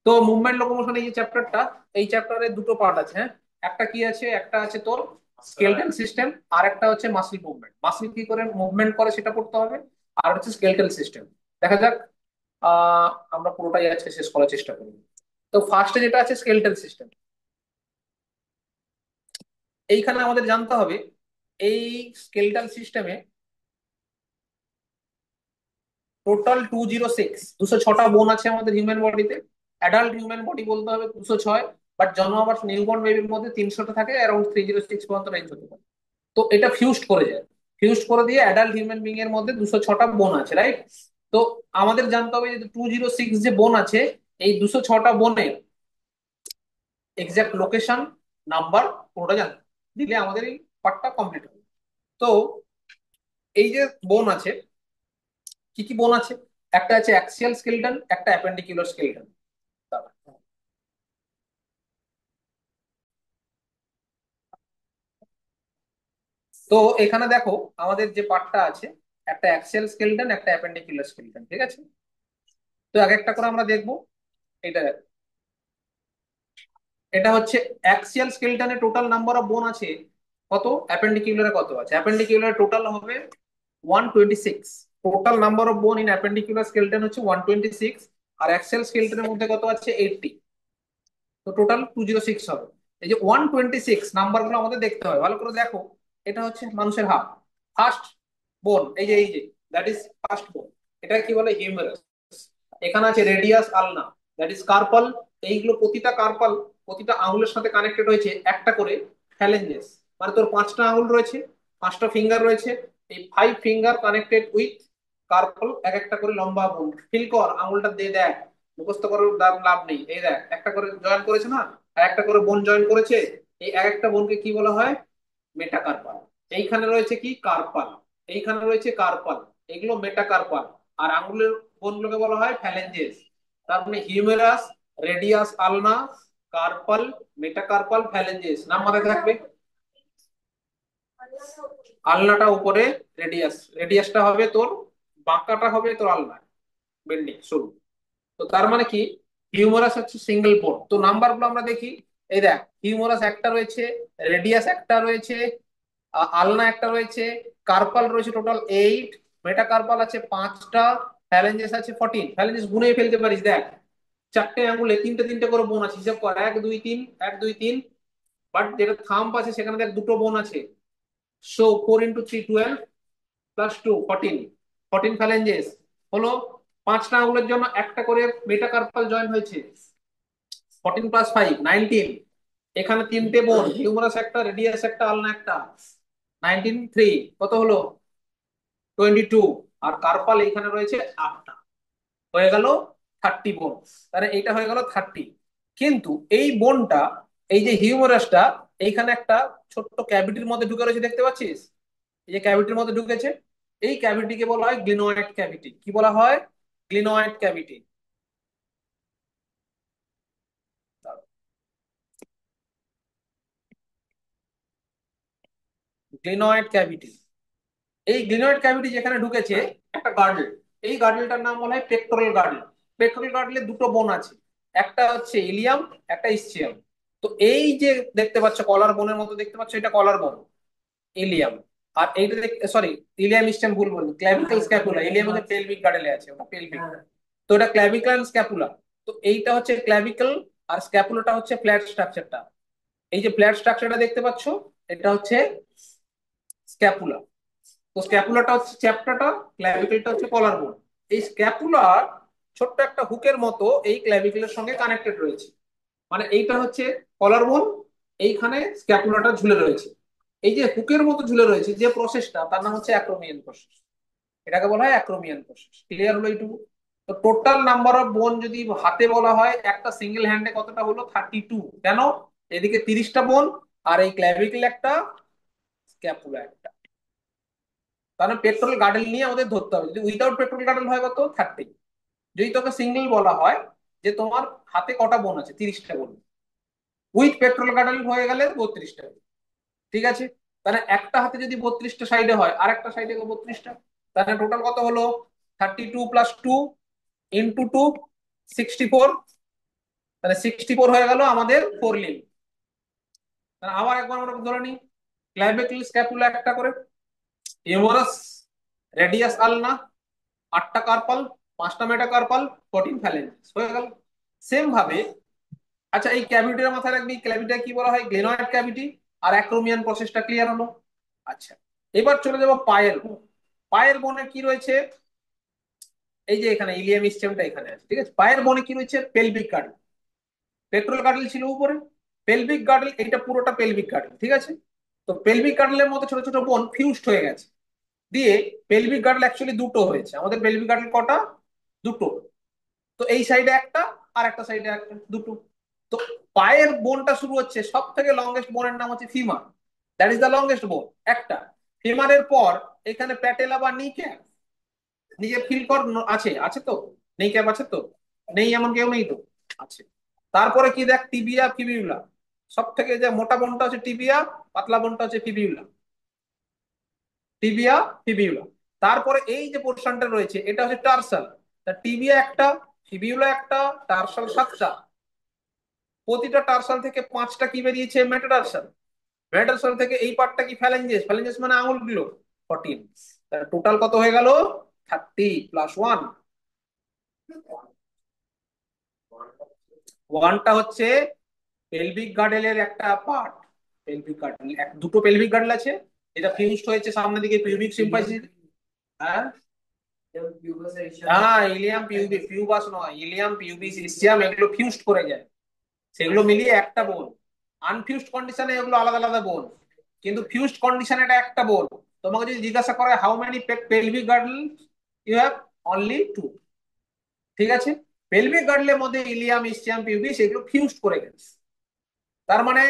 তো movement locomotion এই যে চ্যাপ্টারটা, এই চ্যাপ্টারে দুটো পার্ট আছে। হ্যাঁ, একটা কি আছে, একটা আছে তোর স্কেলটেল সিস্টেম, আর একটা হচ্ছে মাসল মুভমেন্ট। মাসল কি করে মুভমেন্ট করে সেটা পড়তে হবে, আর হচ্ছে স্কেলটেল সিস্টেম। দেখা যাক, আহ আমরা পুরোটাই আজকে শেষ করার চেষ্টা করি। তো ফার্স্টে যেটা আছে স্কেলটেল সিস্টেম, এইখানে আমাদের জানতে হবে এই স্কেলটাল সিস্টেমে টোটাল 206, 206টা বোন আছে আমাদের হিউম্যান বডিতে। অ্যাডাল্ট হিউম্যান বডি বলতে হবে 206, বাট জন্ম আবার নিউবর্ন বেবির মধ্যে 300টা থাকে, অ্যারাউন্ড 306 পর্যন্ত রেঞ্জ হতে পারে। তো এটা ফিউজড করে যায়, ফিউজড করে দিয়ে অ্যাডাল্ট হিউম্যান বিং এর মধ্যে 206টা বোন আছে, রাইট? তো আমাদের জানতে হবে যে 206 যে বোন আছে, এই 206টা বোনের এক্সাক্ট লোকেশন, নাম্বার, পুরোটা জানতে হবে। দিলে আমাদের এই পার্টটা কমপ্লিট হবে। তো এই যে বোন আছে, কি কি বোন আছে, একটা আছে অ্যাক্সিয়াল স্কেলিটন, একটা অ্যাপেন্ডিকুলার স্কেলিটন। তো এখানে দেখো আমাদের যে পার্টটা আছে, একটা অ্যাক্সিয়াল স্কেলিটন, একটা অ্যাপেন্ডিকুলার স্কেলিটন, ঠিক আছে? তো এক একটা করে আমরা দেখবো। এটা দেখো, এটা হচ্ছে অ্যাক্সিয়াল স্কেলিটনে টোটাল নাম্বার অফ বোন আছে কত, অ্যাপেন্ডিকুলারে কত আছে? অ্যাপেন্ডিকুলার টোটাল হবে 126। টোটাল নাম্বার অফ বোন ইন অ্যাপেন্ডিকুলার স্কেলিটন হচ্ছে 126, আর অ্যাক্সিয়াল স্কেলিটনের মধ্যে কত আছে, 80। তো টোটাল 206 হবে। এই যে 126 নাম্বার গুলো আমাদের দেখতে হবে, ভালো করে দেখো। এটা হচ্ছে মানুষের হাত, ফার্স্ট বোন, এই যে দ্যাট ইজ ফার্স্ট বোন। এটা কি বলে, হিউমেরাস। এখানে আছে রেডিয়াস আলনা, দ্যাট ইজ কার্পাল। এইগুলো প্রতিটা কার্পাল, প্রতিটা আঙুলের সাথে কানেক্টেড হয়েছে একটা করে ফ্যালেঞ্জেস। মানে তোর 5টা আঙুল রয়েছে, 5টা ফিঙ্গার রয়েছে, এই 5 ফিঙ্গার কানেক্টেড উইথ কার্পল, এক একটা করে লম্বা বোন। ফিল কর, আঙুলটা দিয়ে দেখ, মুখস্থ করার লাভ নেই। এই দেখ, একটা করে জয়েন করেছে না, আর একটা করে বোন জয়েন করেছে। এই এক একটা বোনকে কি বলা হয়, মেটাকার্পাল। এইখানে রয়েছে কি, কার্পাল। এইখানে রয়েছে কার্পাল, এগুলো মেটাকার্পাল। আর আঙুলের বোনগুলোকে বলা হয় ফ্যালেঞ্জেস। তার মানে হিউমেরাস, রেডিয়াস আলনা, কার্পাল, মেটাকার্পাল, ফ্যালেঞ্জেস নাম মাথায় থাকবে। আলনাটা উপরে, রেডিয়াস, রেডিয়াসটা হবে তোর, বাঁকাটা হবে তোর আলনা, বেন্ডিং শুরু। তো তার মানে কি, হিউমারাস হচ্ছে সিঙ্গেল পোর্ট। তো নাম্বার গুলো আমরা দেখি। এই দেখ, হিউমারাস একটা রয়েছে, রেডিয়াস একটা রয়েছে, আলনা একটা রয়েছে, কার্পাল রয়েছে টোটাল 8, মেটা কার্পাল আছে 5টা, ফ্যালেঞ্জেস আছে 14। ফ্যালেঞ্জেস গুনে ফেলতে পারিস, দেখ চারটে আঙ্গুলে তিনটে তিনটে করে বোন আছে, হিসাব কর, 1 2 3, 1 2 3। বাট যেটা থাম্ব আছে সেখানে দেখ দুটো বোন আছে। সো 4 × 3 12, +2 14, 14 ফ্যালেঞ্জেস হলো। 5টা আঙুলের জন্য একটা করে মেটাকার্পাল জয়েন হয়েছে, 14 + 5 19। এখানে তিনটে বোন, হিউমারাস একটা, রেডিয়াস একটা, আলনা একটা, 19 3 কত হলো, 22। আর কার্পাল এইখানে রয়েছে 8টা, হয়ে গেল 30 বোন। তাহলে এইটা হয়ে গেল 30। কিন্তু এই বোনটা, এই যে হিউমারাসটা, এইখানে একটা ছোট্ট ক্যাভিটির মধ্যে ঢুকে রয়েছে, দেখতে পাচ্ছিস? এই যে ক্যাভিটির মধ্যে ঢুকেছে, এই ক্যাভিটিকে বলা হয় গ্লিনয়েড ক্যাভিটি। কি বলা হয়, গ্লিনয়েড ক্যাভিটি। গ্লিনয়েড ক্যাভিটি, এই গ্লিনয়েড ক্যাভিটি যেখানে ঢুকেছে একটা গার্ডেল, এই গার্ডেলটার নাম বলা হয় পেক্টোরাল গার্ডেল। পেক্টোরাল গার্ডেলে দুটো বোন আছে, একটা হচ্ছে ইলিয়াম, একটা ইসচিয়াম। তো এই যে দেখতে পাচ্ছ কলার বোনের মতো দেখতে পাচ্ছ, এটা কলার বোন, ইলিয়াম। আর এইটা সরি, ইলিয়াম ইসচিয়াম ভুল বলবো, ক্ল্যাভিকল স্ক্যাপুলা। ইলিয়াম হচ্ছে পেলভিক গার্ডেলে আছে, ওটা পেলভিক। তো এটা ক্ল্যাভিকল স্ক্যাপুলা। তো এইটা হচ্ছে ক্ল্যাভিকল, আর স্ক্যাপুলাটা হচ্ছে ফ্ল্যাট স্ট্রাকচারটা। এই যে ফ্ল্যাট স্ট্রাকচারটা দেখতে পাচ্ছ, এটা হচ্ছে স্ক্যাপুলা। তো স্ক্যাপুলাটা হচ্ছে চ্যাপ্টাটা, ক্ল্যাভিকলটা হচ্ছে কলার বোন। এই স্ক্যাপুলা ছোট্ট একটা হুকের মতো এই ক্ল্যাভিকলের সঙ্গে কানেক্টেড রয়েছে। মানে এইটা হচ্ছে কলার বোন, এইখানে স্ক্যাপুলাটা ঝুলে রয়েছে। এই যে হুকের মতো ঝুলে রয়েছে যে প্রসেসটা, তার নাম হচ্ছে অ্যাক্রোমিয়ান প্রসেস। এটাকে বলা হয় অ্যাক্রোমিয়ান প্রসেস। ক্লিয়ার হলো এইটুকু? তো টোটাল নাম্বার অফ বোন যদি হাতে বলা হয়, একটা সিঙ্গেল হ্যান্ডে কতটা হলো, 32। কেন, এদিকে 30টা বোন, আর এই ক্ল্যাভিকল একটা, স্ক্যাপুলা একটা। তাহলে পেট্রোল গার্ডেল নিয়ে আমাদের ধরতে হবে। যদি উইদাউট পেট্রোল গার্ডেল হয় কত, 30। যদি তোকে সিঙ্গেল বলা হয় যে তোমার হাতে কটা বোন আছে, 30টা বোন, উইথ পেট্রোল গার্ডেল হয়ে গেলে 32টা। ঠিক আছে? তাহলে একটা হাতে যদি 32টা সাইডে হয়, আর একটা সাইডে 32টা, তাহলে টোটাল কত হলো, 32 + 2 × 2, 64। তাহলে 64 হয়ে গেল আমাদের ফোর লিম্ব। আবার একবার আমরা ধরে নিই, ক্ল্যাভিকল স্ক্যাপুলা একটা করে, হিউমারাস, রেডিয়াস আলনা, 8টা কার্পাল, 5টা মেটাকার্পাল, 14 ফ্যালেঞ্জেস হয়ে গেল। সেম ভাবে, আচ্ছা এই ক্যাভিটির মাথায় রাখবি, ক্যাভিটি কি বলা হয়, গ্লেনয়েড ক্যাভিটি। আর অ্যাক্রোমিয়ান প্রসেসটা ক্লিয়ার হলো। আচ্ছা, এবার চলে যাবো পায়ের বোন। পায়ের বোনে কি রয়েছে, এই যে এখানে ইলিয়াম স্টেমটা এখানে আছে, ঠিক আছে। পায়ের বোনে কি রয়েছে, পেলভিক গার্ডেল। পেট্রোল গার্ডেল ছিল উপরে, পেলভিক গার্ডেল, এইটা পুরোটা পেলভিক গার্ডেল, ঠিক আছে। তো পেলভিক গার্ডেলের মধ্যে ছোট ছোট বোন ফিউজড হয়ে গেছে, দিয়ে পেলভিক গার্ডেল অ্যাকচুয়ালি দুটো হয়েছে। আমাদের পেলভিক গার্ডেল কটা, দুটো। তো এই সাইডে একটা, আর একটা সাইডে একটা, দুটো। তো পায়ের বোনটা শুরু হচ্ছে, সব থেকে লংগেস্ট বোনের নাম হচ্ছে femur, that is the longest বোন, একটা। ফিমারের পর এখানে প্যাটেলা বা নি ক্যাপ, নিজে ফিল কর, আছে আছে তো, নেই ক্যাপ আছে তো, নেই এমন কেউ নেই তো, আছে। তারপরে কি দেখ, টিবিয়া ফিবিউলা, সব থেকে যে মোটা বোনটা হচ্ছে টিবিয়া, পাতলা বোনটা হচ্ছে ফিবিউলা, টিবিয়া ফিবিউলা। তারপরে এই যে পোর্শনটা রয়েছে এটা হচ্ছে টার্সাল। তা টিবিয়া একটা, ফিবিউলা একটা, টার্সাল 7টা। প্রতিটা টার্সাল থেকে 5টা কি বেরিয়েছে, মেটাটার্সাল। মেটাটার্সাল থেকে এই পার্টটা কি, ফ্যালেঞ্জেস, ফ্যালেঞ্জেস মানে আঙুলগুলো, 14। টোটাল কত হয়ে গেল, 30 প্লাস 1। ওয়ানটা হচ্ছে পেলভিক গার্ডেলের একটা পার্ট। পেলভিক গার্ডেল, দুটো পেলভিক গার্ডেল আছে, এটা ফিউজড হয়েছে সামনের দিকে পিউবিক সিম্পাইসিস। হ্যাঁ, হ্যাঁ ইলিয়াম পিউবিক, পিউবাস নয়, ইলিয়াম পিউবিস ইসিয়াম, এগুলো ফিউজড করে যায়, সেগুলো মিলিয়ে একটা বোন। আনফিউজড কন্ডিশনে এগুলো আলাদা আলাদা বোন, কিন্তু ফিউজড কন্ডিশনে এটা একটা বোন। তোমাকে যদি জিজ্ঞাসা করে how many pelvic girdle you have, only two, ঠিক আছে। পেলভিক গার্ডেলের মধ্যে ইলিয়াম ইসচিয়াম পিউবিস এগুলো ফিউজড করে গেছে। তার মানে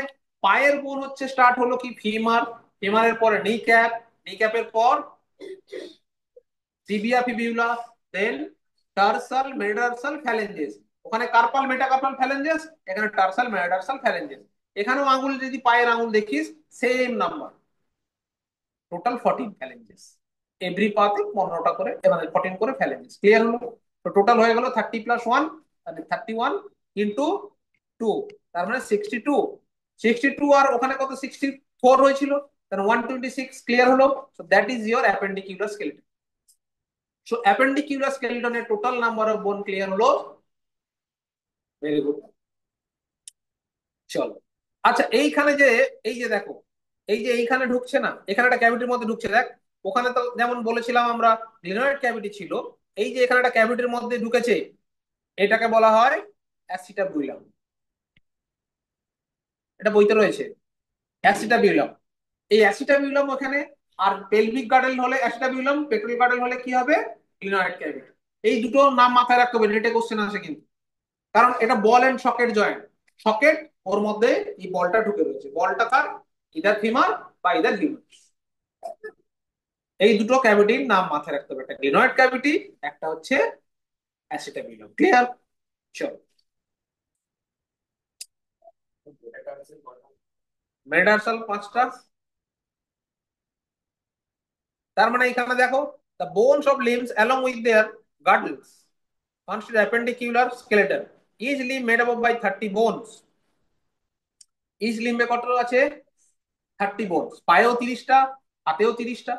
পায়ের বোন হচ্ছে স্টার্ট হলো কি, ফিমার, ফিমারের পরে নি ক্যাপ, নি ক্যাপের পর টিবিয়া ফিবিউলা, দেন টার্সাল মেটাটার্সাল ফ্যালেঞ্জেস। ওখানে কার্পাল মেটাকার্পাল ফ্যালেঞ্জেস, এখানে টার্সাল মেটাটার্সাল ফ্যালেঞ্জেস। এখানেও আঙ্গুল, যদি পায়ের আঙ্গুল দেখিস সেম নাম্বার, টোটাল 14 ফ্যালেঞ্জেস। এভরি পাতে 15টা করে, এবার 14 করে ফ্যালেঞ্জেস, ক্লিয়ার হলো। তো টোটাল হয়ে গেল 30 প্লাস 1, মানে 31 ইন্টু 2, তার মানে 62। 62 আর ওখানে কত, 64 হয়েছিল, তাহলে 126, ক্লিয়ার হলো। So that is your appendicular skeleton. So appendicular স্কেলিটনের total number of bone clear হলো। ভেরি গুড, চলো। আচ্ছা এইখানে যে, এই যে দেখো, এই যে এইখানে ঢুকছে না, এখানে একটা ক্যাভিটির মধ্যে ঢুকছে, দেখ। ওখানে তো যেমন বলেছিলাম আমরা গ্লিনয়েড ক্যাভিটি ছিল, এই যে এখানে একটা ক্যাভিটির মধ্যে ঢুকেছে, এটাকে বলা হয় অ্যাসিটাবুইলাম। এটা বইতে রয়েছে, অ্যাসিটাবিউলাম। এই অ্যাসিটাবিউলাম ওখানে, আর পেলভিক গার্ডেল হলে অ্যাসিটাবিউলাম, পেট্রোল গার্ডেল হলে কি হবে, গ্লিনয়েড ক্যাভিটি। এই দুটো নাম মাথায় রাখতে হবে, নেটে কোশ্চেন আসে কিন্তু। কারণ এটা বল এন্ড সকেট জয়েন্ট, সকেট, ওর মধ্যে এই বলটা ঢুকে রয়েছে, বলটা কার, ইদার ফিমার বা ইদার হিউমার। এই দুটো ক্যাভিটির নাম মাথায় রাখতে হবে, একটা গ্লিনয়েড ক্যাভিটি, একটা হচ্ছে অ্যাসিটাবিউলাম, ক্লিয়ার। চলো, মেটাটার্সাল 5টা। তার মানে এখানে দেখো, the bones of limbs along with their girdles constitute appendicular skeleton, each limb made up by 30 bones। each limb কত আছে, 30 bones। পায়েও 30টা, হাতেও 30টা,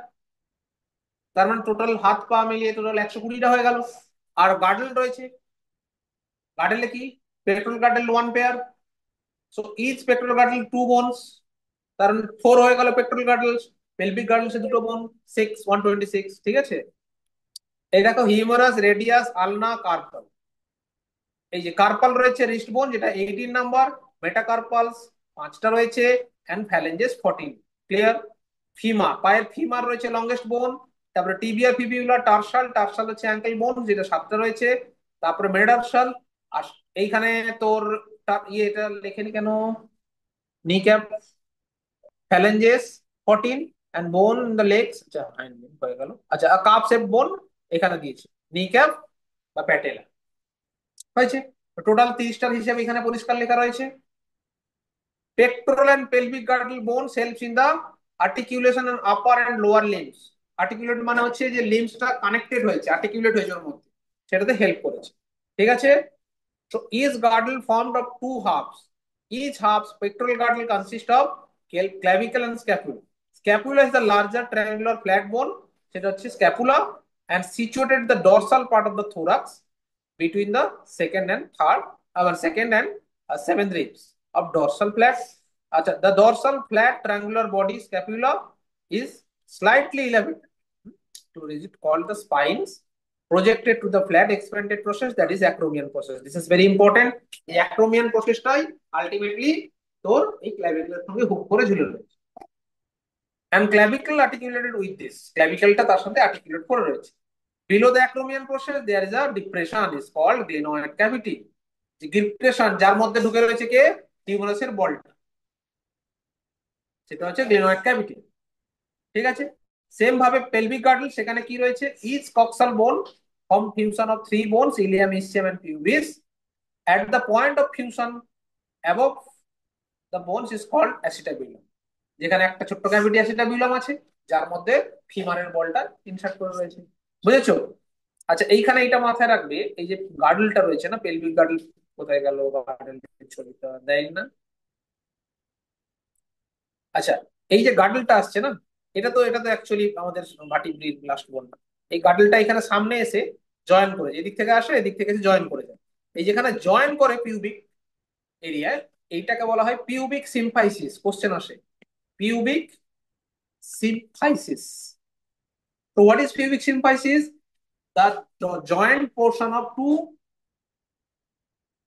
তার মানে টোটাল হাত পা মিলিয়ে টোটাল 120টা হয়ে গেল। আর গার্ডেল রয়েছে, গার্ডেলে কি, pectoral girdle 1 pair, so each pectoral girdle 2 bones, তার মানে 4 হয়ে গেল পেট্রোল গার্ডেলস। পেলভিক গার্ডেলসে দুটো বোন, 126, ঠিক আছে। এই দেখো, হিউমারাস, রেডিয়াস, আলনা, কার্পাল। এই যে কার্পাল রয়েছে রিস্ট বোন, যেটা 18 নাম্বার, মেটাকার্পালস 5টা রয়েছে, এন্ড ফ্যালেঞ্জেস 14, ক্লিয়ার। ফিমার, পায়ের ফিমার রয়েছে লংগেস্ট বোন। তারপরে টিবিয়া ফিবিউলা, টার্সাল, টার্সাল হচ্ছে অ্যাঙ্কেল বোন, যেটা 7টা রয়েছে। তারপরে মেডারসাল। আর এইখানে তোর এটা লেখেনি কেন, kneecap, phalanges 14, and bone in the legs, আচ্ছা হয়ে গেল। আচ্ছা, কাপ শেপ বোন এখানে দিয়েছে, নিক্যাপ বা প্যাটেলা, হয়েছে। টোটাল 30টার হিসাবে এখানে পরিষ্কার লেখা রয়েছে। Pectoral and pelvic girdle bones helps in the articulation and upper and lower limbs. Articulate মানে হচ্ছে যে লিম্বসটা কানেক্টেড হয়েছে, আর্টিকুলেট হয়েছে ওর মধ্যে, সেটাতে হেল্প করেছে, ঠিক আছে। So each girdle formed of two halves. Each half's pectoral girdle consists of clavicle and scapula. Scapula is the larger triangular flat bone, সেটা হচ্ছে scapula, and situated the dorsal part of the thorax between the second and third, our second and seventh ribs of dorsal flat. The dorsal flat triangular body scapula is slightly elevated to rigid called the spines projected to the flat expanded process, that is acromion process. This is very important. এই acromion processটাই ultimately তোর এই clavicular সঙ্গে hook করে ঝুলে রয়েছে। and clavicle articulated with this, ক্ল্যাভিকেলটা তার সাথে articulate করে রয়েছে। below the acromion process there is a depression is called glenoid cavity, যে ডিপ্রেশন যার মধ্যে ঢুকে রয়েছে কে, টিউমারাসের বলটা, সেটা হচ্ছে গ্লেনয়েড ক্যাভিটি। ঠিক আছে, সেম ভাবে পেলভিক গার্ডল, সেখানে কি রয়েছে, each coxal bone form fusion of three bones ilium, ischium and pubis. at the point of fusion above the bones is called acetabulum, যেখানে একটা ছোট্ট ক্যাভিটি অ্যাসিটাবিউলাম আছে যার মধ্যে ফিমারের বলটা ইনসার্ট করে রয়েছে। বুঝেছো? আচ্ছা, এইখানে এটা মাথায় রাখবে, এই যে গার্ডলটা রয়েছে না, পেলভিক গার্ডল কোথায় গেল, গার্ডল ছবিটা দেয় না। আচ্ছা, এই যে গার্ডলটা আসছে না, এটা তো অ্যাকচুয়ালি আমাদের ভার্টিব্রি লাস্ট বোন। এই গার্ডলটা এখানে সামনে এসে জয়েন করে, এদিক থেকে আসে এদিক থেকে এসে জয়েন করে যায়, এই যেখানে জয়েন করে পিউবিক এরিয়ায়, এইটাকে বলা হয় পিউবিক সিম্ফাইসিস। কোশ্চেন আসে পিউবিক সিম্ফাইসিস। তো what is pubic symphysis? the joint portion of two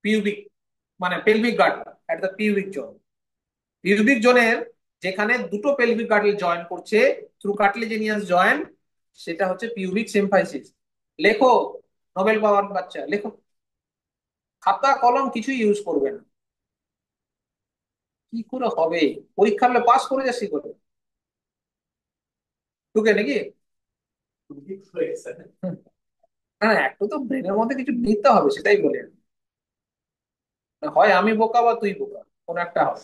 pubic, মানে pelvic girdle at the pubic zone, pubic জোনের যেখানে দুটো পেলভিক গার্ডল জয়েন করছে থ্রু কার্টিলেজিনিয়াস জয়েন্ট, সেটা হচ্ছে পিউবিক সিম্ফাইসিস। লেখো, নোবেল পাওয়ার বাচ্চা লেখো, খাতা কলম কিছুই ইউজ করবে না। কি করে হবে, পরীক্ষা হলে পাস করে যাচ্ছি করে ঢুকে নাকি? হুম, হ্যাঁ, একটু তো ব্রেনের মধ্যে কিছু নিতে হবে, সেটাই বলে। হয় আমি বোকা বা তুই বোকা, কোন একটা হবে।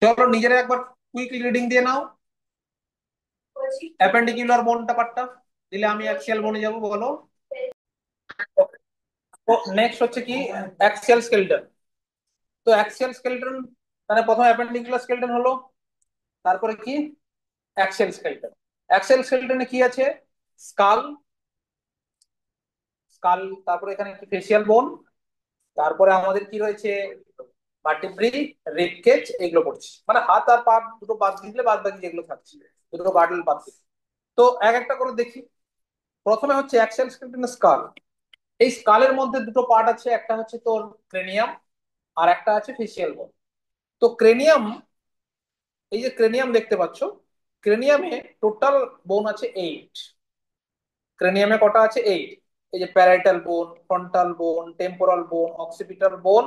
চলো নিজেরা একবার কুইক রিডিং দিয়ে নাও, অ্যাপেন্ডিকুলার বোনটা পার্টটা দিলে আমি অ্যাক্সিয়াল বনে যাব, বলো। নেক্সট হচ্ছে কি, অ্যাক্সিয়াল স্কেলেটন। তো অ্যাক্সিয়াল স্কেলেটন মানে প্রথমে অ্যাপেন্ডিকুলার স্কেলেটন হলো, তারপরে কি অ্যাক্সিয়াল স্কেলেটন। অ্যাক্সিয়াল স্কেলেটনে কি আছে, স্কাল, স্কাল, তারপরে এখানে কি ফেসিয়াল বোন, তারপরে আমাদের কি রয়েছে ভার্টিব্রি, রিব কেজ, এগুলো পড়ছি, মানে হাত আর পা দুটো বাদ দিলে বাদ বাকি যেগুলো থাকছে, দুটো গার্ডল বাদ দিলে। তো এক একটা করে দেখি। প্রথমে হচ্ছে অ্যাক্সিয়াল স্কেলেটন স্কাল। এই স্কালের মধ্যে দুটো পার্ট আছে, একটা হচ্ছে তোর ক্রেনিয়াম আর একটা আছে ফেসিয়াল বোন। তো ক্রেনিয়াম, এই যে ক্রেনিয়াম দেখতে পাচ্ছ, ক্রেনিয়ামে টোটাল বোন আছে 8। ক্রেনিয়ামে কটা আছে, 8। এই যে প্যারাইটাল বোন, ফ্রন্টাল বোন, টেম্পোরাল বোন, অক্সিপিটাল বোন,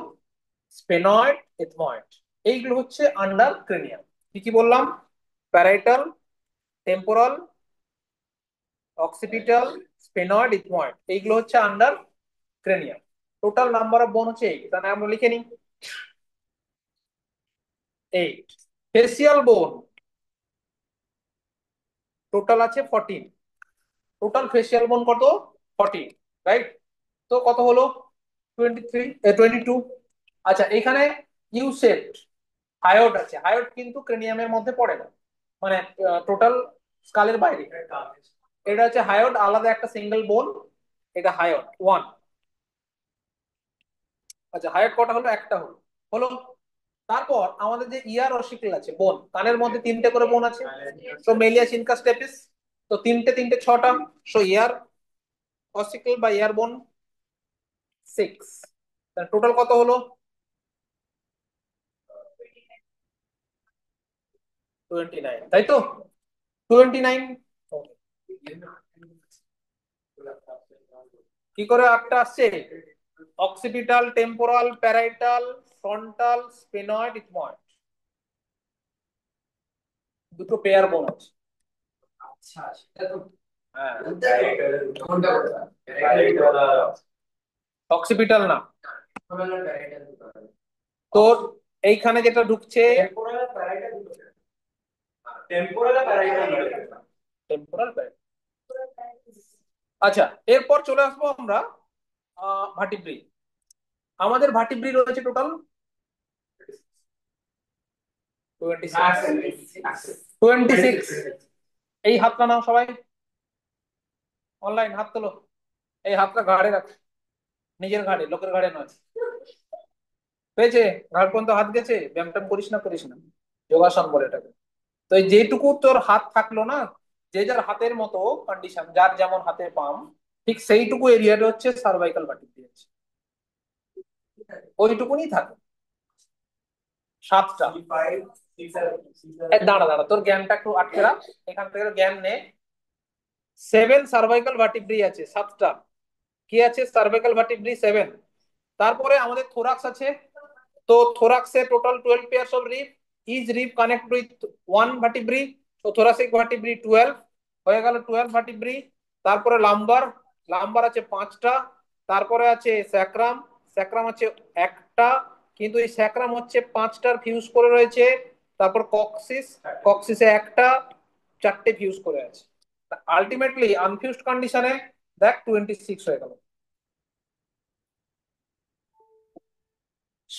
স্পেনয়েড, এথময়েড, এইগুলো হচ্ছে আন্ডার ক্রেনিয়াম। কি কি বললাম, parietal, temporal, occipital, sphenoid, ethmoid, এইগুলো হচ্ছে under cranium. Total number of বোন হচ্ছে 8, তাহলে আমরা লিখে নিই 8। ফেসিয়াল বোন টোটাল আছে 14। টোটাল ফেসিয়াল বোন কত, 14, রাইট? তো কত হলো, 23, 22। আচ্ছা, এখানে ইউ সেট হায়োড আছে, হায়োড কিন্তু ক্রেনিয়ামের মধ্যে পড়ে না, মানে টোটাল স্কালের বাইরে। এটা হচ্ছে হায়োড, আলাদা একটা সিঙ্গেল বোন, এটা হায়োড 1। আচ্ছা, হায়োড কটা হলো, একটা হলো, হলো। তারপর আমাদের যে ইয়ার অসিকল আছে বোন, কানের মধ্যে তিনটে করে বোন আছে, তো মেলিয়াস ইনকাস স্টেপিস, তো তিনটে তিনটে 6টা, সো ইয়ার অসিকল বা ইয়ার বোন 6। টোটাল কত হলো, 29, তাই তো, 29। কি করে আটটা আসছে, occipital, temporal, parietal, frontal, sphenoid, ethmoid, দুটো পেয়ার বোন আছে। আচ্ছা, সেটা তো হ্যাঁ, অক্সিপিটাল না, তোর এইখানে যেটা ঢুকছে, টেম্পোরাল কোরাল প্যারেট। আচ্ছা, এরপর চলে আসবো আমরা ভার্টিব্রি। আমাদের ভার্টিব্রি রয়েছে টোটাল 26। এই হাতটা নাও সবাই, অনলাইন হাত তোলো। এই হাতটা ঘাড়ে রাখ, নিজের ঘাড়ে, লোকের ঘাড়ে নয়। পেয়েছে? ঘাড় পর্যন্ত হাত গেছে? ব্যায়াম ট্যাম করিস না, করিস না, যোগাসন বলে এটাকে। তো এই যেটুকু তোর হাত থাকলো না, যে যার হাতের মতো কন্ডিশন, যার যেমন হাতে পাম, ঠিক সেইটুকু এরিয়াটা হচ্ছে সার্ভাইকাল ভার্টিব্রি আছে, ওইটুকুনি থাকে। সাতটা। দাঁড়া দাঁড়া, তোর জ্ঞানটা একটু আটকে রাখ, এখান থেকে জ্ঞান নে। 7 সার্ভাইকাল ভার্টিব্রি আছে, 7টা। কি আছে? Cervical vertebrae 7। তারপরে আমাদের থোরাক্স আছে। তো থোরাক্সে total 12 pairs of rib. Is rib connect with one vertebrae, তো থোরাসিক ভার্টিব্রি 12 হয়ে গেল, 12 ভার্টিব্রি। তারপরে লাম্বার, লাম্বার আছে 5টা। তারপরে আছে স্যাক্রাম, স্যাক্রাম আছে একটা, কিন্তু এই স্যাক্রাম হচ্ছে 5টার ফিউজ করে রয়েছে। তারপর কক্সিস, কক্সিসে একটা, 4টে ফিউজ করে আছে। আলটিমেটলি আনফিউজড কন্ডিশনে দেখ 26 হয়ে গেল।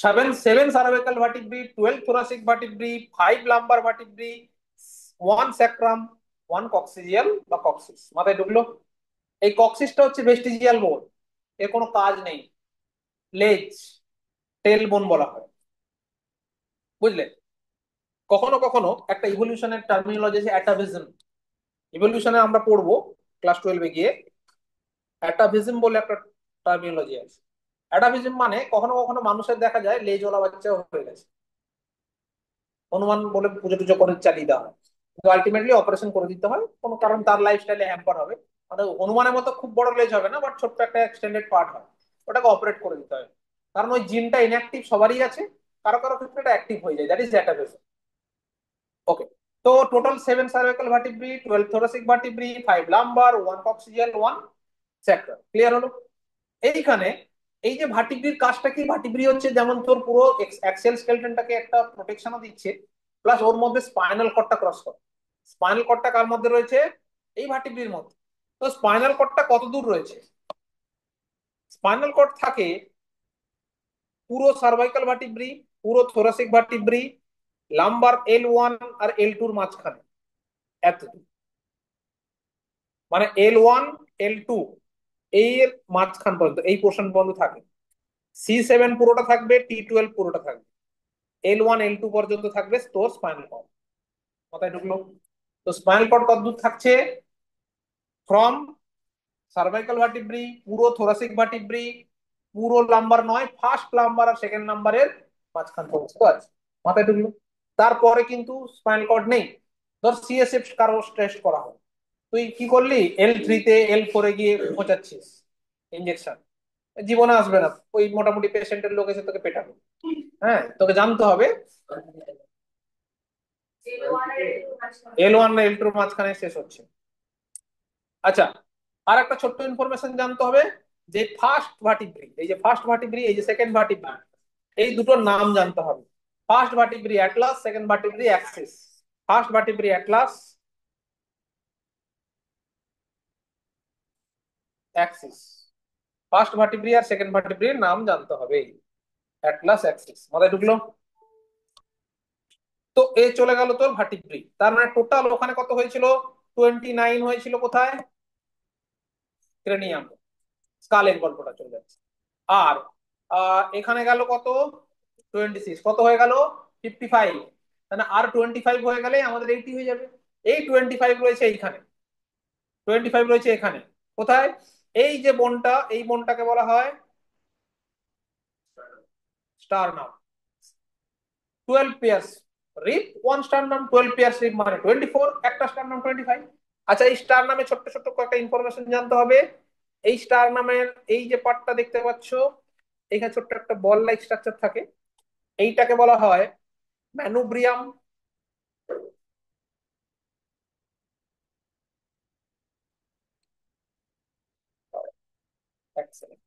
7 cervical vertebrae, 12 thoracic vertebrae, 5 lumber ভার্টিব্রি, 1 sacrum, 1 কক্সিজিয়াল বা কক্সিস। মাথায় ঢুকলো? এই কক্সিসটা হচ্ছে ভেস্টিজিয়াল বোন, এর কোনো কাজ নেই, লেজ, টেল বোন বলা হয়, বুঝলে? কখনো কখনো একটা ইভলিউশনের টার্মিনোলজি আছে অ্যাটাভিজম। ইভলিউশনে আমরা পড়বো ক্লাস 12-এ গিয়ে, অ্যাটাভিজম বলে একটা টার্মিনোলজি আছে। অ্যাটাভিজম মানে কখনো কখনো মানুষের দেখা যায় লেজওয়ালা বাচ্চা হয়ে গেছে, অনুমান বলে পুজো টুজো করে চালিয়ে দেওয়া হয়, কিন্তু আলটিমেটলি অপারেশন করে দিতে হয়, কোনো কারণ তার লাইফস্টাইলে হ্যাম্পার হবে। মানে অনুমানের মতো খুব বড় লেজ হবে না, বাট ছোট্ট একটা এক্সটেন্ডেড পার্ট হয়, ওটাকে অপারেট করে দিতে হয়। কারণ ওই জিনটা ইনঅ্যাক্টিভ সবারই আছে, কারো কারো ক্ষেত্রে এটা অ্যাক্টিভ হয়ে যায়, দ্যাট ইজ অ্যাটাভিজম। ওকে। তো total 7 cervical vertebrae, 12 thoracic vertebrae, 5 lumbar, 1 coccygeal, 1 sacral. Clear হলো? এইখানে এই যে ভার্টিব্রির কাজটা কি, ভার্টিব্রি হচ্ছে যেমন তোর পুরো অ্যাক্সিয়াল স্কেলটনটাকে একটা প্রোটেকশনও দিচ্ছে, প্লাস ওর মধ্যে স্পাইনাল কর্ডটা ক্রস করে। স্পাইনাল কর্ডটা কার মধ্যে রয়েছে? এই ভার্টিব্রির মধ্যে। তো স্পাইনাল কর্ডটা কত দূর রয়েছে? স্পাইনাল কর্ড থাকে পুরো সার্ভাইকাল ভার্টিব্রি, পুরো থোরাসিক ভার্টিব্রি, লাম্বার L1 আর L2-র মাঝখানে, এতদূর। মানে L1 L2 এর মাঝখান পর্যন্ত, এই পোর্শন পর্যন্ত থাকে। C7 পুরোটা থাকবে, T12 পুরোটা থাকবে, L1 L2 পর্যন্ত থাকবে তোর স্পাইনাল কর্ড। মাথায় ঢুকলো? তো স্পাইনাল কর্ড কতদূর থাকছে? ফ্রম সার্ভাইকাল ভার্টিব্রি, পুরো থোরাসিক ভার্টিব্রি, পুরো লাম্বার নয়, ফার্স্ট লাম্বার আর সেকেন্ড নাম্বারের মাঝখান পর্যন্ত আছে। মাথায় ঢুকলো? তারপরে কিন্তু স্পাইনাল কর্ড নেই। ধর সিএসএফ কারো টেস্ট করা হয়, তুই কি করলি? L3-তে L4-এ গিয়ে পৌঁছাচ্ছিস ইঞ্জেকশন, জীবনে আসবে না, ওই মোটামুটি পেশেন্টের লোক এসে তোকে পেটাবে। হ্যাঁ, তোকে জানতে হবে L1 আর L2-র মাঝখানে শেষ হচ্ছে। আচ্ছা, আর একটা ছোট্ট ইনফরমেশন জানতে হবে, যে ফার্স্ট ভার্টিব্রি, এই যে ফার্স্ট ভার্টিব্রি, এই যে সেকেন্ড ভার্টিব্রি, এই দুটোর নাম জানতে হবে। First vertebrae atlas, second vertebrae axis. First vertebrae atlas, axis. First vertebrae আর সেকেন্ড ভার্টিব্রির নাম জানতে হবে, অ্যাটলাস, অ্যাক্সিস। মাথায় ঢুকলো? তো এ চলে গেল তোর ভার্টিব্রি, তার মানে টোটাল ওখানে কত হয়েছিল? 29 হয়েছিল। কোথায়? ক্রেনিয়াম, স্কালের গল্পটা চলে যাচ্ছে। আর এখানে গেল কত? 26। কত হয়ে গেল? 55। তাহলে আর 25 হয়ে গেলে আমাদের 80 হয়ে যাবে। এই 25 রয়েছে এইখানে, 25 রয়েছে এখানে। কোথায়? এই যে বনটা, এই বনটাকে বলা হয় স্টারনাম। 12 পেয়ার্স রিপ, ওয়ান স্টারনাম, 12 পেয়ার্স রিপ মানে 24, একটা স্টারনাম 25। আচ্ছা, এই স্টার নামে ছোট্ট ছোট্ট কয়েকটা ইনফরমেশন জানতে হবে। এই স্টার নামের এই যে পার্টটা দেখতে পাচ্ছ, এখানে ছোট্ট একটা বল লাইক স্ট্রাকচার থাকে, এইটাকে বলা হয় ম্যানুব্রিয়াম। এক্সেলেন্ট।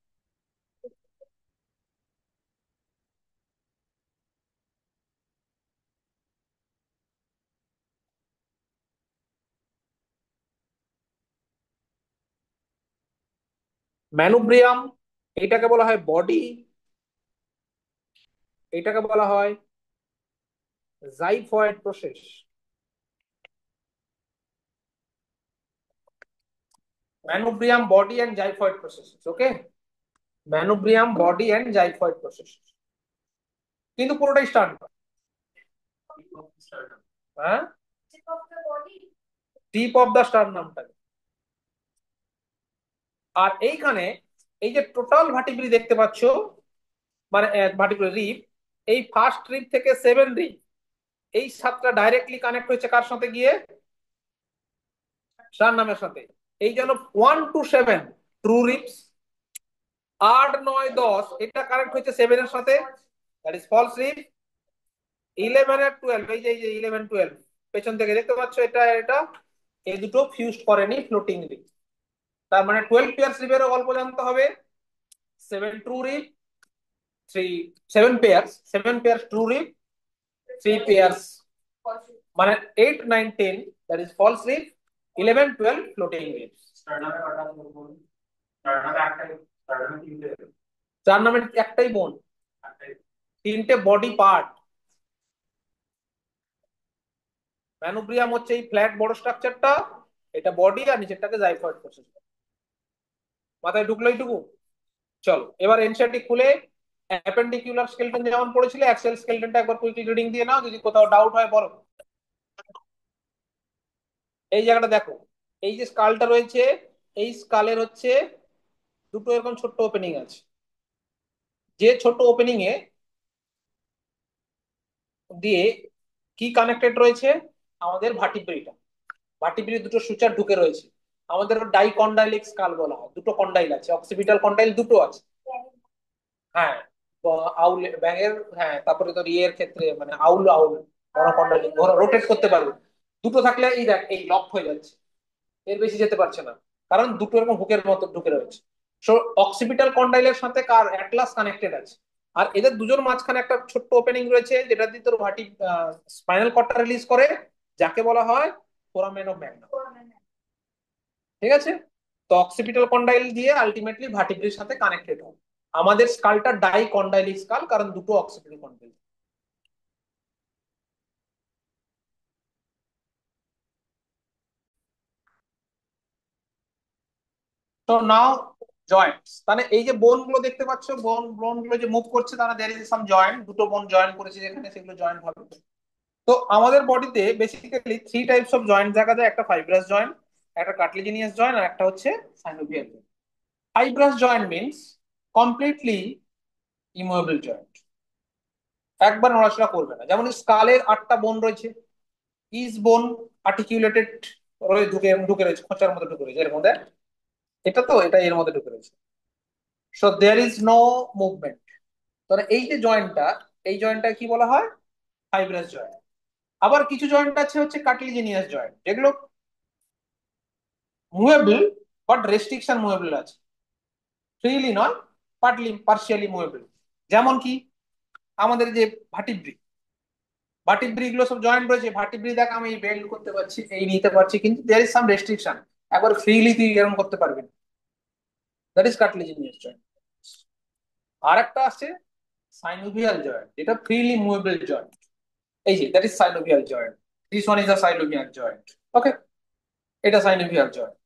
ম্যানুব্রিয়াম, এইটাকে বলা হয় বডি, এইটাকে বলা হয় xiphoid process. Manubrium body and xiphoid process, okay. Manubrium body and xiphoid process, কিন্তু পুরোটাই স্টার্ট। হ্যাঁ, টিপ অফ দা স্টার নামটা। আর এইখানে এই যে টোটাল ভার্টিব্রি দেখতে পাচ্ছ, মানে ভার্টিব্রি রিপ, এই ফার্স্ট রিপ থেকে 7 রিপ, এই 7টা ডাইরেক্টলি কানেক্ট হয়েছে কার সাথে গিয়ে, স্টার নামের সাথে। এই জন্য 1 to 7 ট্রু রিপস, 8 9 10 এটা কানেক্ট হয়েছে 7 এর সাথে, দ্যাট ইজ ফলস রিপ। 11 আর 12, এই যে 11 12 পেছন থেকে দেখতে পাচ্ছ, এটা এটা এই দুটো ফিউজড করেনি, ফ্লোটিং রিপ। তার মানে 12 পেয়ার্স রিপেরও গল্প জানতে হবে। 7 true rib, 7 pairs true rib, 3 pairs, মানে 8 9 10 that is false rib, 11 12 floating rib. চার নামের একটাই বোন, 3টে বডি পার্ট। ম্যানুব্রিয়াম হচ্ছে এই ফ্ল্যাট বড় স্ট্রাকচারটা, এটা বডি, আর নিচেরটাকে জাইফয়েড প্রসেস। মাথায় ঢুকলো এইটুকু? চলো এবার এনসিইআরটি খুলে অ্যাপেন্ডিকুলার স্কেলেটন যেমন পড়েছিলে, অ্যাক্সিয়াল স্কেলেটনটা একবার কুইকলি রিডিং দিয়ে নাও, যদি কোথাও ডাউট হয় বলো। এই জায়গাটা দেখো, এই যে স্কালটা রয়েছে, এই স্কালের হচ্ছে দুটো এরকম ছোট্ট ওপেনিং আছে। যে ছোট ওপেনিং এ দিয়ে কি কানেক্টেড রয়েছে, আমাদের ভার্টিব্রিটা, ভার্টিব্রি দুটো সুচার ঢুকে রয়েছে। আমাদের ডাইকন্ডাইলিক স্কাল বলা হয়, দুটো কন্ডাইল আছে, অক্সিপিটাল কন্ডাইল দুটো আছে। হ্যাঁ, আউল ব্যাঙের, হ্যাঁ, তারপরে তোর ইয়ের ক্ষেত্রে মানে আউল আউল বড় কন্ডাইল রোটেট করতে পারবে। দুটো থাকলে এই দেখ, এই লক হয়ে যাচ্ছে, এর বেশি যেতে পারছে না, কারণ দুটো এরকম হুকের মতো ঢুকে রয়েছে। সো অক্সিপিটাল কন্ডাইলের সাথে কার অ্যাটলাস কানেক্টেড আছে, আর এদের দুজন মাঝখানে একটা ছোট্ট ওপেনিং রয়েছে, যেটা দিয়ে তোর স্পাইনাল কর্ডটা রিলিজ করে, যাকে বলা হয় ফোরামেন অফ ম্যাগনাম। ঠিক আছে, তো অক্সিপিটাল কন্ডাইল দিয়ে আলটিমেটলি ভার্টিব্রির সাথে কানেক্টেড হয়। আমাদের স্কালটা ডাই কন্ডাইলিক স্কাল, কারণ দুটো অক্সিপিটাল কন্ডাইল। তো নাও জয়েন্টস, তাহলে এই যে বোন গুলো দেখতে পাচ্ছ, বোন বোন গুলো যে মুভ করছে, তারা দের ইজ সাম জয়েন্ট, দুটো বোন জয়েন করেছে যেখানে, সেগুলো জয়েন্ট হবে। তো আমাদের বডিতে বেসিক্যালি 3 টাইপস অফ জয়েন্ট দেখা যায়, একটা ফাইব্রাস জয়েন্ট, একটা কার্টিলেজিনিয়াস জয়েন্ট, আর একটা হচ্ছে synovial joint. Fibrous joint means completely immovable joint, একবার নড়াচড়া করবে না। যেমন স্কালের 8টা বোন রয়েছে, ইজ বোন আর্টিকুলেটেড ঢুকে ঢুকে রয়েছে, খোঁচার মধ্যে ঢুকে রয়েছে এর মধ্যে, এটা তো এটা এর মধ্যে ঢুকে রয়েছে। So there is no movement. তাহলে এই যে জয়েন্টটা, এই জয়েন্টটা কি বলা হয়, ফাইব্রাস জয়েন্ট। আবার কিছু জয়েন্ট আছে হচ্ছে কার্টিলেজিনিয়াস জয়েন্ট, যেগুলো মুভেবল, বাট রেস্ট্রিকশন মুভেবল আছে, ফ্রিলি নয়, পার্টলি পার্শিয়ালি মুভেবল। যেমন কি আমাদের যে ভার্টিব্রি, ভার্টিব্রি গুলো সব জয়েন্ট রয়েছে, ভার্টিব্রি দেখ আমি বেন্ড করতে পারছি, এই নিতে পারছি, কিন্তু দেয়ার ইজ সাম রেস্ট্রিকশন, একবার ফ্রিলি তুই এরকম করতে পারবি না, দ্যাট ইজ কার্টিলেজিনিয়াস জয়েন্ট। আর একটা আছে সাইনোভিয়াল জয়েন্ট, যেটা ফ্রিলি মুভেবল জয়েন্ট, এই যে that is synovial joint, this one is a synovial joint, okay, এটা সাইনোভিয়াল জয়েন্ট।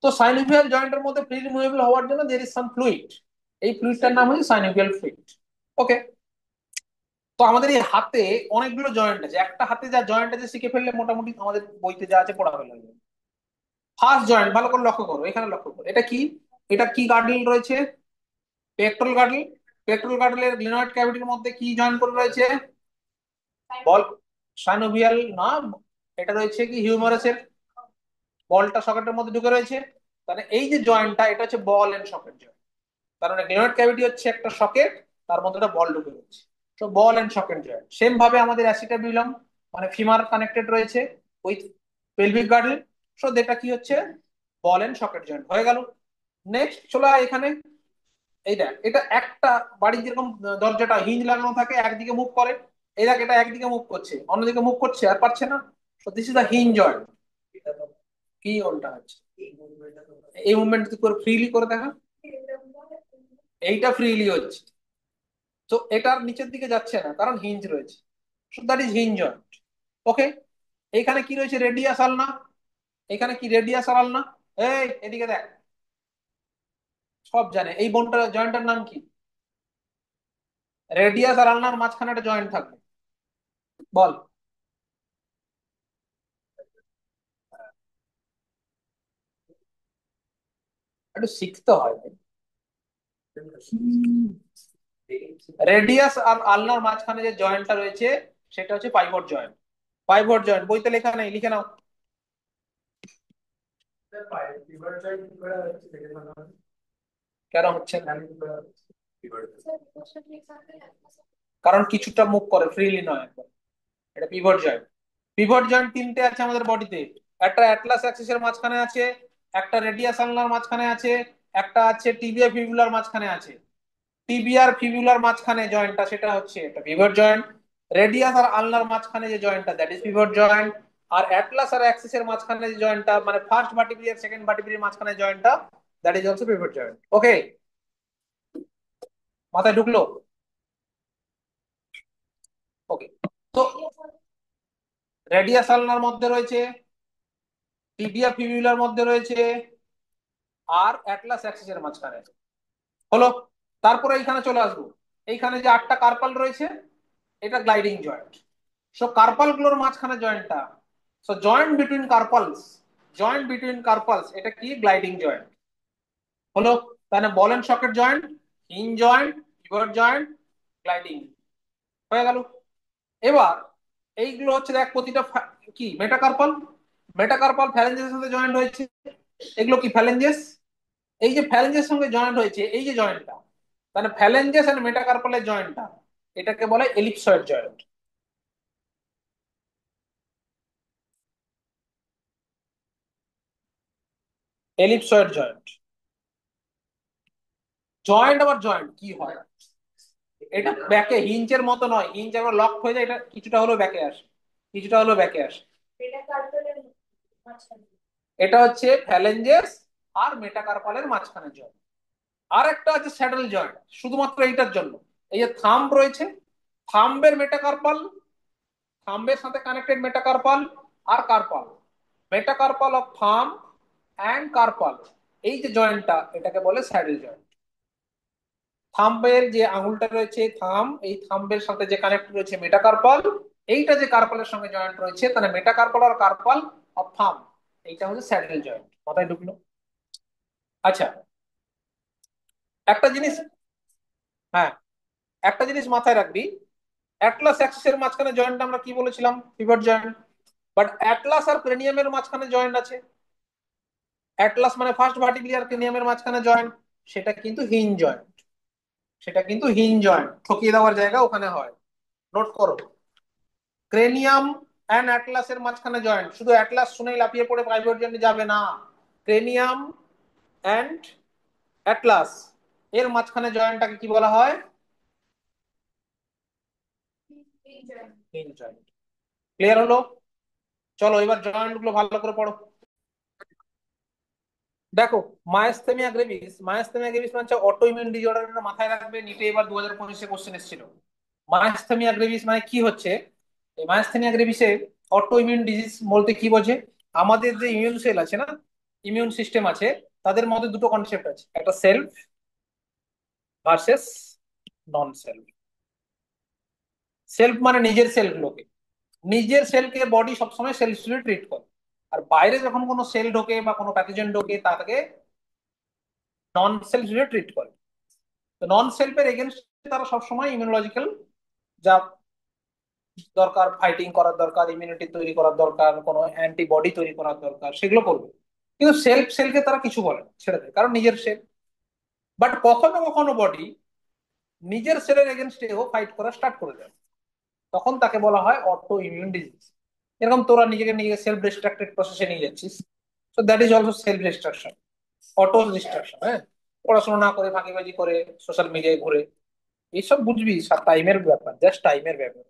তো সাইনোভিয়াল জয়েন্টের মধ্যে ফ্রিলি মুভেবল হওয়ার জন্য দের ইজ সাম ফ্লুইড, এই ফ্লুইডটার নাম হচ্ছে সাইনোভিয়াল ফ্লুইড, ওকে। তো আমাদের এই হাতে অনেকগুলো জয়েন্ট আছে, একটা হাতে যা জয়েন্ট আছে শিখে ফেললে মোটামুটি আমাদের বইতে যা আছে পড়া ফেলা যাবে। ফার্স্ট জয়েন্ট ভালো করে লক্ষ্য করো, এখানে লক্ষ্য করো, এটা কি, এটা কি গার্ডেল রয়েছে, পেক্টোরাল গার্ডেল। পেক্টোরাল গার্ডেলের গ্লিনয়েড ক্যাভিটির মধ্যে কি জয়েন করে রয়েছে, বল, সাইনোভিয়াল না, এটা রয়েছে কি হিউমারাসের, বলটা সকেটের মধ্যে ঢুকে রয়েছে। তাহলে এই যে জয়েন্টটা, এটা হচ্ছে বল এন্ড সকেট জয়েন্ট, কারণ গ্লিনয়েড ক্যাভিটি হচ্ছে একটা সকেট, তার মধ্যে একটা বল ঢুকে রয়েছে। তো বল এন্ড সকেট জয়েন্ট, সেম ভাবে আমাদের অ্যাসিটাবিউলাম মানে ফিমার কানেক্টেড রয়েছে উইথ পেলভিক গার্ডেল। সো এটা কি হচ্ছে, বল এন্ড সকেট জয়েন্ট হয়ে গেল। নেক্সট চলে আয় এখানে, এই দেখ, এটা একটা বাড়ির যেরকম দরজাটা হিঞ্জ লাগানো থাকে, একদিকে মুভ করে, এই দেখ এটা একদিকে মুভ করছে, অন্যদিকে মুভ করছে আর পারছে না। তো this is the hinge joint. কি উল্টা হচ্ছে, এই মুভমেন্ট তুই করে ফ্রিলি করে দেখা, এইটা ফ্রিলি হচ্ছে। তো এটার নিচের দিকে যাচ্ছে না কারণ হিঞ্জ রয়েছে। So that is hinge joint. Okay. এইখানে কি রয়েছে? রেডিয়াস আলনা। এখানে কি রেডিয়াস আর আলনা? এই এদিকে দেখ, সব জানে এই বোনটা জয়েন্টের নাম কি? রেডিয়াস আর আলনার মাঝখানে একটা জয়েন্ট থাকবে, বল। একটু শিখতে হয় ভাই। রেডিয়াস আর আলনার মাঝখানে যে জয়েন্টটা রয়েছে সেটা হচ্ছে পাইভট জয়েন্ট। পাইভট জয়েন্ট বইতে লেখা নেই, লিখে নাও। কেন হচ্ছে না? কারণ কিছুটা মুভ করে, ফ্রিলি নয় একবার। এটা পিভট জয়েন্ট। পিভট জয়েন্ট তিনটে আছে আমাদের বডিতে। একটা অ্যাটলাস অ্যাক্সিসের মাঝখানে আছে, একটা রেডিয়াস আলনার মাঝখানে আছে, একটা আছে টিবিয়া ফিবুলার মাঝখানে আছে। টিবিয়ার ফিবুলার মাঝখানে জয়েন্টটা সেটা হচ্ছে একটা পিভট জয়েন্ট। রেডিয়াস আর আলনার মাঝখানে যে জয়েন্টটা দ্যাট ইজ পিভট জয়েন্ট। আর অ্যাটলাস আর অ্যাক্সিসের মাঝখানে যে জয়েন্টটা মানে ফার্স্ট ভার্টিব্রি আর সেকেন্ড ভার্টিব্রির মাঝখানে জয়েন্টটা that is also pivot joint. Okay, মাথায় ঢুকলো? ওকে। তো রেডিয়াস আলনার মধ্যে রয়েছে, টিবিয়া ফিবুলার মধ্যে রয়েছে, আর অ্যাটলাস অ্যাক্সিসের মাঝখানে হলো। তারপরে এইখানে চলে আসবো। এইখানে যে আটটা কার্পাল রয়েছে এটা গ্লাইডিং জয়েন্ট। সো কার্পাল গুলোর মাঝখানে জয়েন্টটা, সো জয়েন্ট বিটুইন কার্পালস এটা কি? গ্লাইডিং জয়েন্ট হলো। তাহলে ball and socket joint, hinge joint, pivot joint, gliding হয়ে গেল। এবার এইগুলো হচ্ছে দেখ প্রতিটা কি মেটাকার্পাল। মেটাকার্পাল ফ্যালেঞ্জের সাথে জয়েন্ট হয়েছে। এগুলো কি? ফ্যালেঞ্জেস। এই যে ফ্যালেঞ্জের সঙ্গে জয়েন্ট হয়েছে এই যে জয়েন্টটা, মানে ফ্যালেঞ্জেস এন্ড মেটাকার্পালের জয়েন্টটা, এটাকে বলে ellipsoid joint. Ellipsoid joint. Joint আবার জয়েন্ট কি হয়? এটা ব্যাকে হিঞ্চের মতো নয়, হিঞ্চ আবার লক হয়ে যায়, এটা কিছুটা হলো ব্যাকে আসে, কিছুটা হলো ব্যাকে আসে। এটা হচ্ছে ফ্যালেঞ্জেস আর মেটাকার্পালের মাঝখানে জয়েন্ট। আর একটা আছে স্যাডেল জয়েন্ট, শুধুমাত্র এইটার জন্য। এই যে থাম্ব রয়েছে, থাম্বের মেটাকার্পাল, থাম্বের সাথে কানেক্টেড মেটাকার্পাল আর carpal, metacarpal of thumb and carpal, এই যে জয়েন্টটা এটাকে বলে স্যাডেল জয়েন্ট। থাম্বের যে আঙুলটা রয়েছে থাম্ব, এই থাম্বের সাথে যে কানেক্ট রয়েছে মেটাকার্পাল, এইটা যে কার্পালের সঙ্গে জয়েন্ট রয়েছে তাহলে মেটাকার্পাল আর কার্পাল অফ থাম্ব, এইটা হচ্ছে স্যাডেল জয়েন্ট। মাথায় ঢুকলো? আচ্ছা, একটা জিনিস, হ্যাঁ, একটা জিনিস মাথায় রাখবি। অ্যাটলাস অ্যাক্সিসের মাঝখানে জয়েন্ট আমরা কি বলেছিলাম? Pivot joint. বাট অ্যাটলাস আর ক্রেনিয়ামের মাঝখানে জয়েন্ট আছে। অ্যাটলাস মানে ফার্স্ট ভার্টিব্রি আর ক্রেনিয়ামের মাঝখানে জয়েন্ট, সেটা কিন্তু হিঞ্জ জয়েন্ট। সেটা কিন্তু হিঞ্জ জয়েন্ট, ঠকিয়ে দেওয়ার জায়গা ওখানে হয়। নোট করো। ক্রেনিয়াম অ্যান্ড অ্যাটলাসের মাঝখানে জয়েন্ট, শুধু অ্যাটলাস শুনেই লাফিয়ে পড়ে প্রাইভেট জয়েন্টে যাবে না। ক্রেনিয়াম অ্যান্ড অ্যাটলাস এর মাঝখানে জয়েন্টটাকে কি বলা হয়? Hinge joint. ক্লিয়ার হলো? চলো এবার জয়েন্ট গুলো ভালো করে পড়ো। দেখো, মায়াস্থেমিয়া গ্রেভিস মানে অটো ইমিউন ডিজঅর্ডার, মাথায় রাখবে। নিটে এবার 2025-এ কোশ্চেন এসেছিল। মায়াস্থেমিয়া গ্রেভিস মানে কি হচ্ছে? এই মায়াস্থেমিয়া গ্রেভিসে অটো ইমিউন ডিজিজ বলতে কি বোঝে? আমাদের যে ইমিউন সেল আছে না, ইমিউন সিস্টেম আছে, তাদের মধ্যে দুটো কনসেপ্ট আছে, একটা সেলফ ভার্সেস নন সেলফ। সেলফ মানে নিজের সেলগুলোকে, নিজের সেলকে বডি সবসময় সেলফ হিসেবে ট্রিট করে। আর বাইরে যখন কোনো সেল ঢোকে বা কোনো প্যাথোজেন ঢোকে তাকে নন সেলফ হিসেবে ট্রিট করে। তো নন সেলফের এগেনস্টে তারা সবসময় ইমিউনোলজিক্যাল যা দরকার, ফাইটিং করার দরকার, ইমিউনিটি তৈরি করার দরকার, কোনো অ্যান্টিবডি তৈরি করার দরকার, সেগুলো করবে। কিন্তু সেলকে তারা কিছু বলে না, ছেড়ে দেয়, কারণ নিজের সেল। বাট কখনো কখনো বডি নিজের সেলের এগেনস্টেও ফাইট করা স্টার্ট করে দেয়, তখন তাকে বলা হয় অটো ইমিউন ডিজিজ। এরকম তোরা নিজেকে নিজে সেলফ ডিস্ট্রাক্টেড প্রসেসে নিয়ে যাচ্ছিস। So that is also self distraction, auto distraction. হ্যাঁ, পড়াশোনা না করে ফাঁকিবাজি করে সোশ্যাল মিডিয়ায় ঘুরে, এইসব বুঝবি টাইমের ব্যাপার, জাস্ট টাইমের ব্যাপার।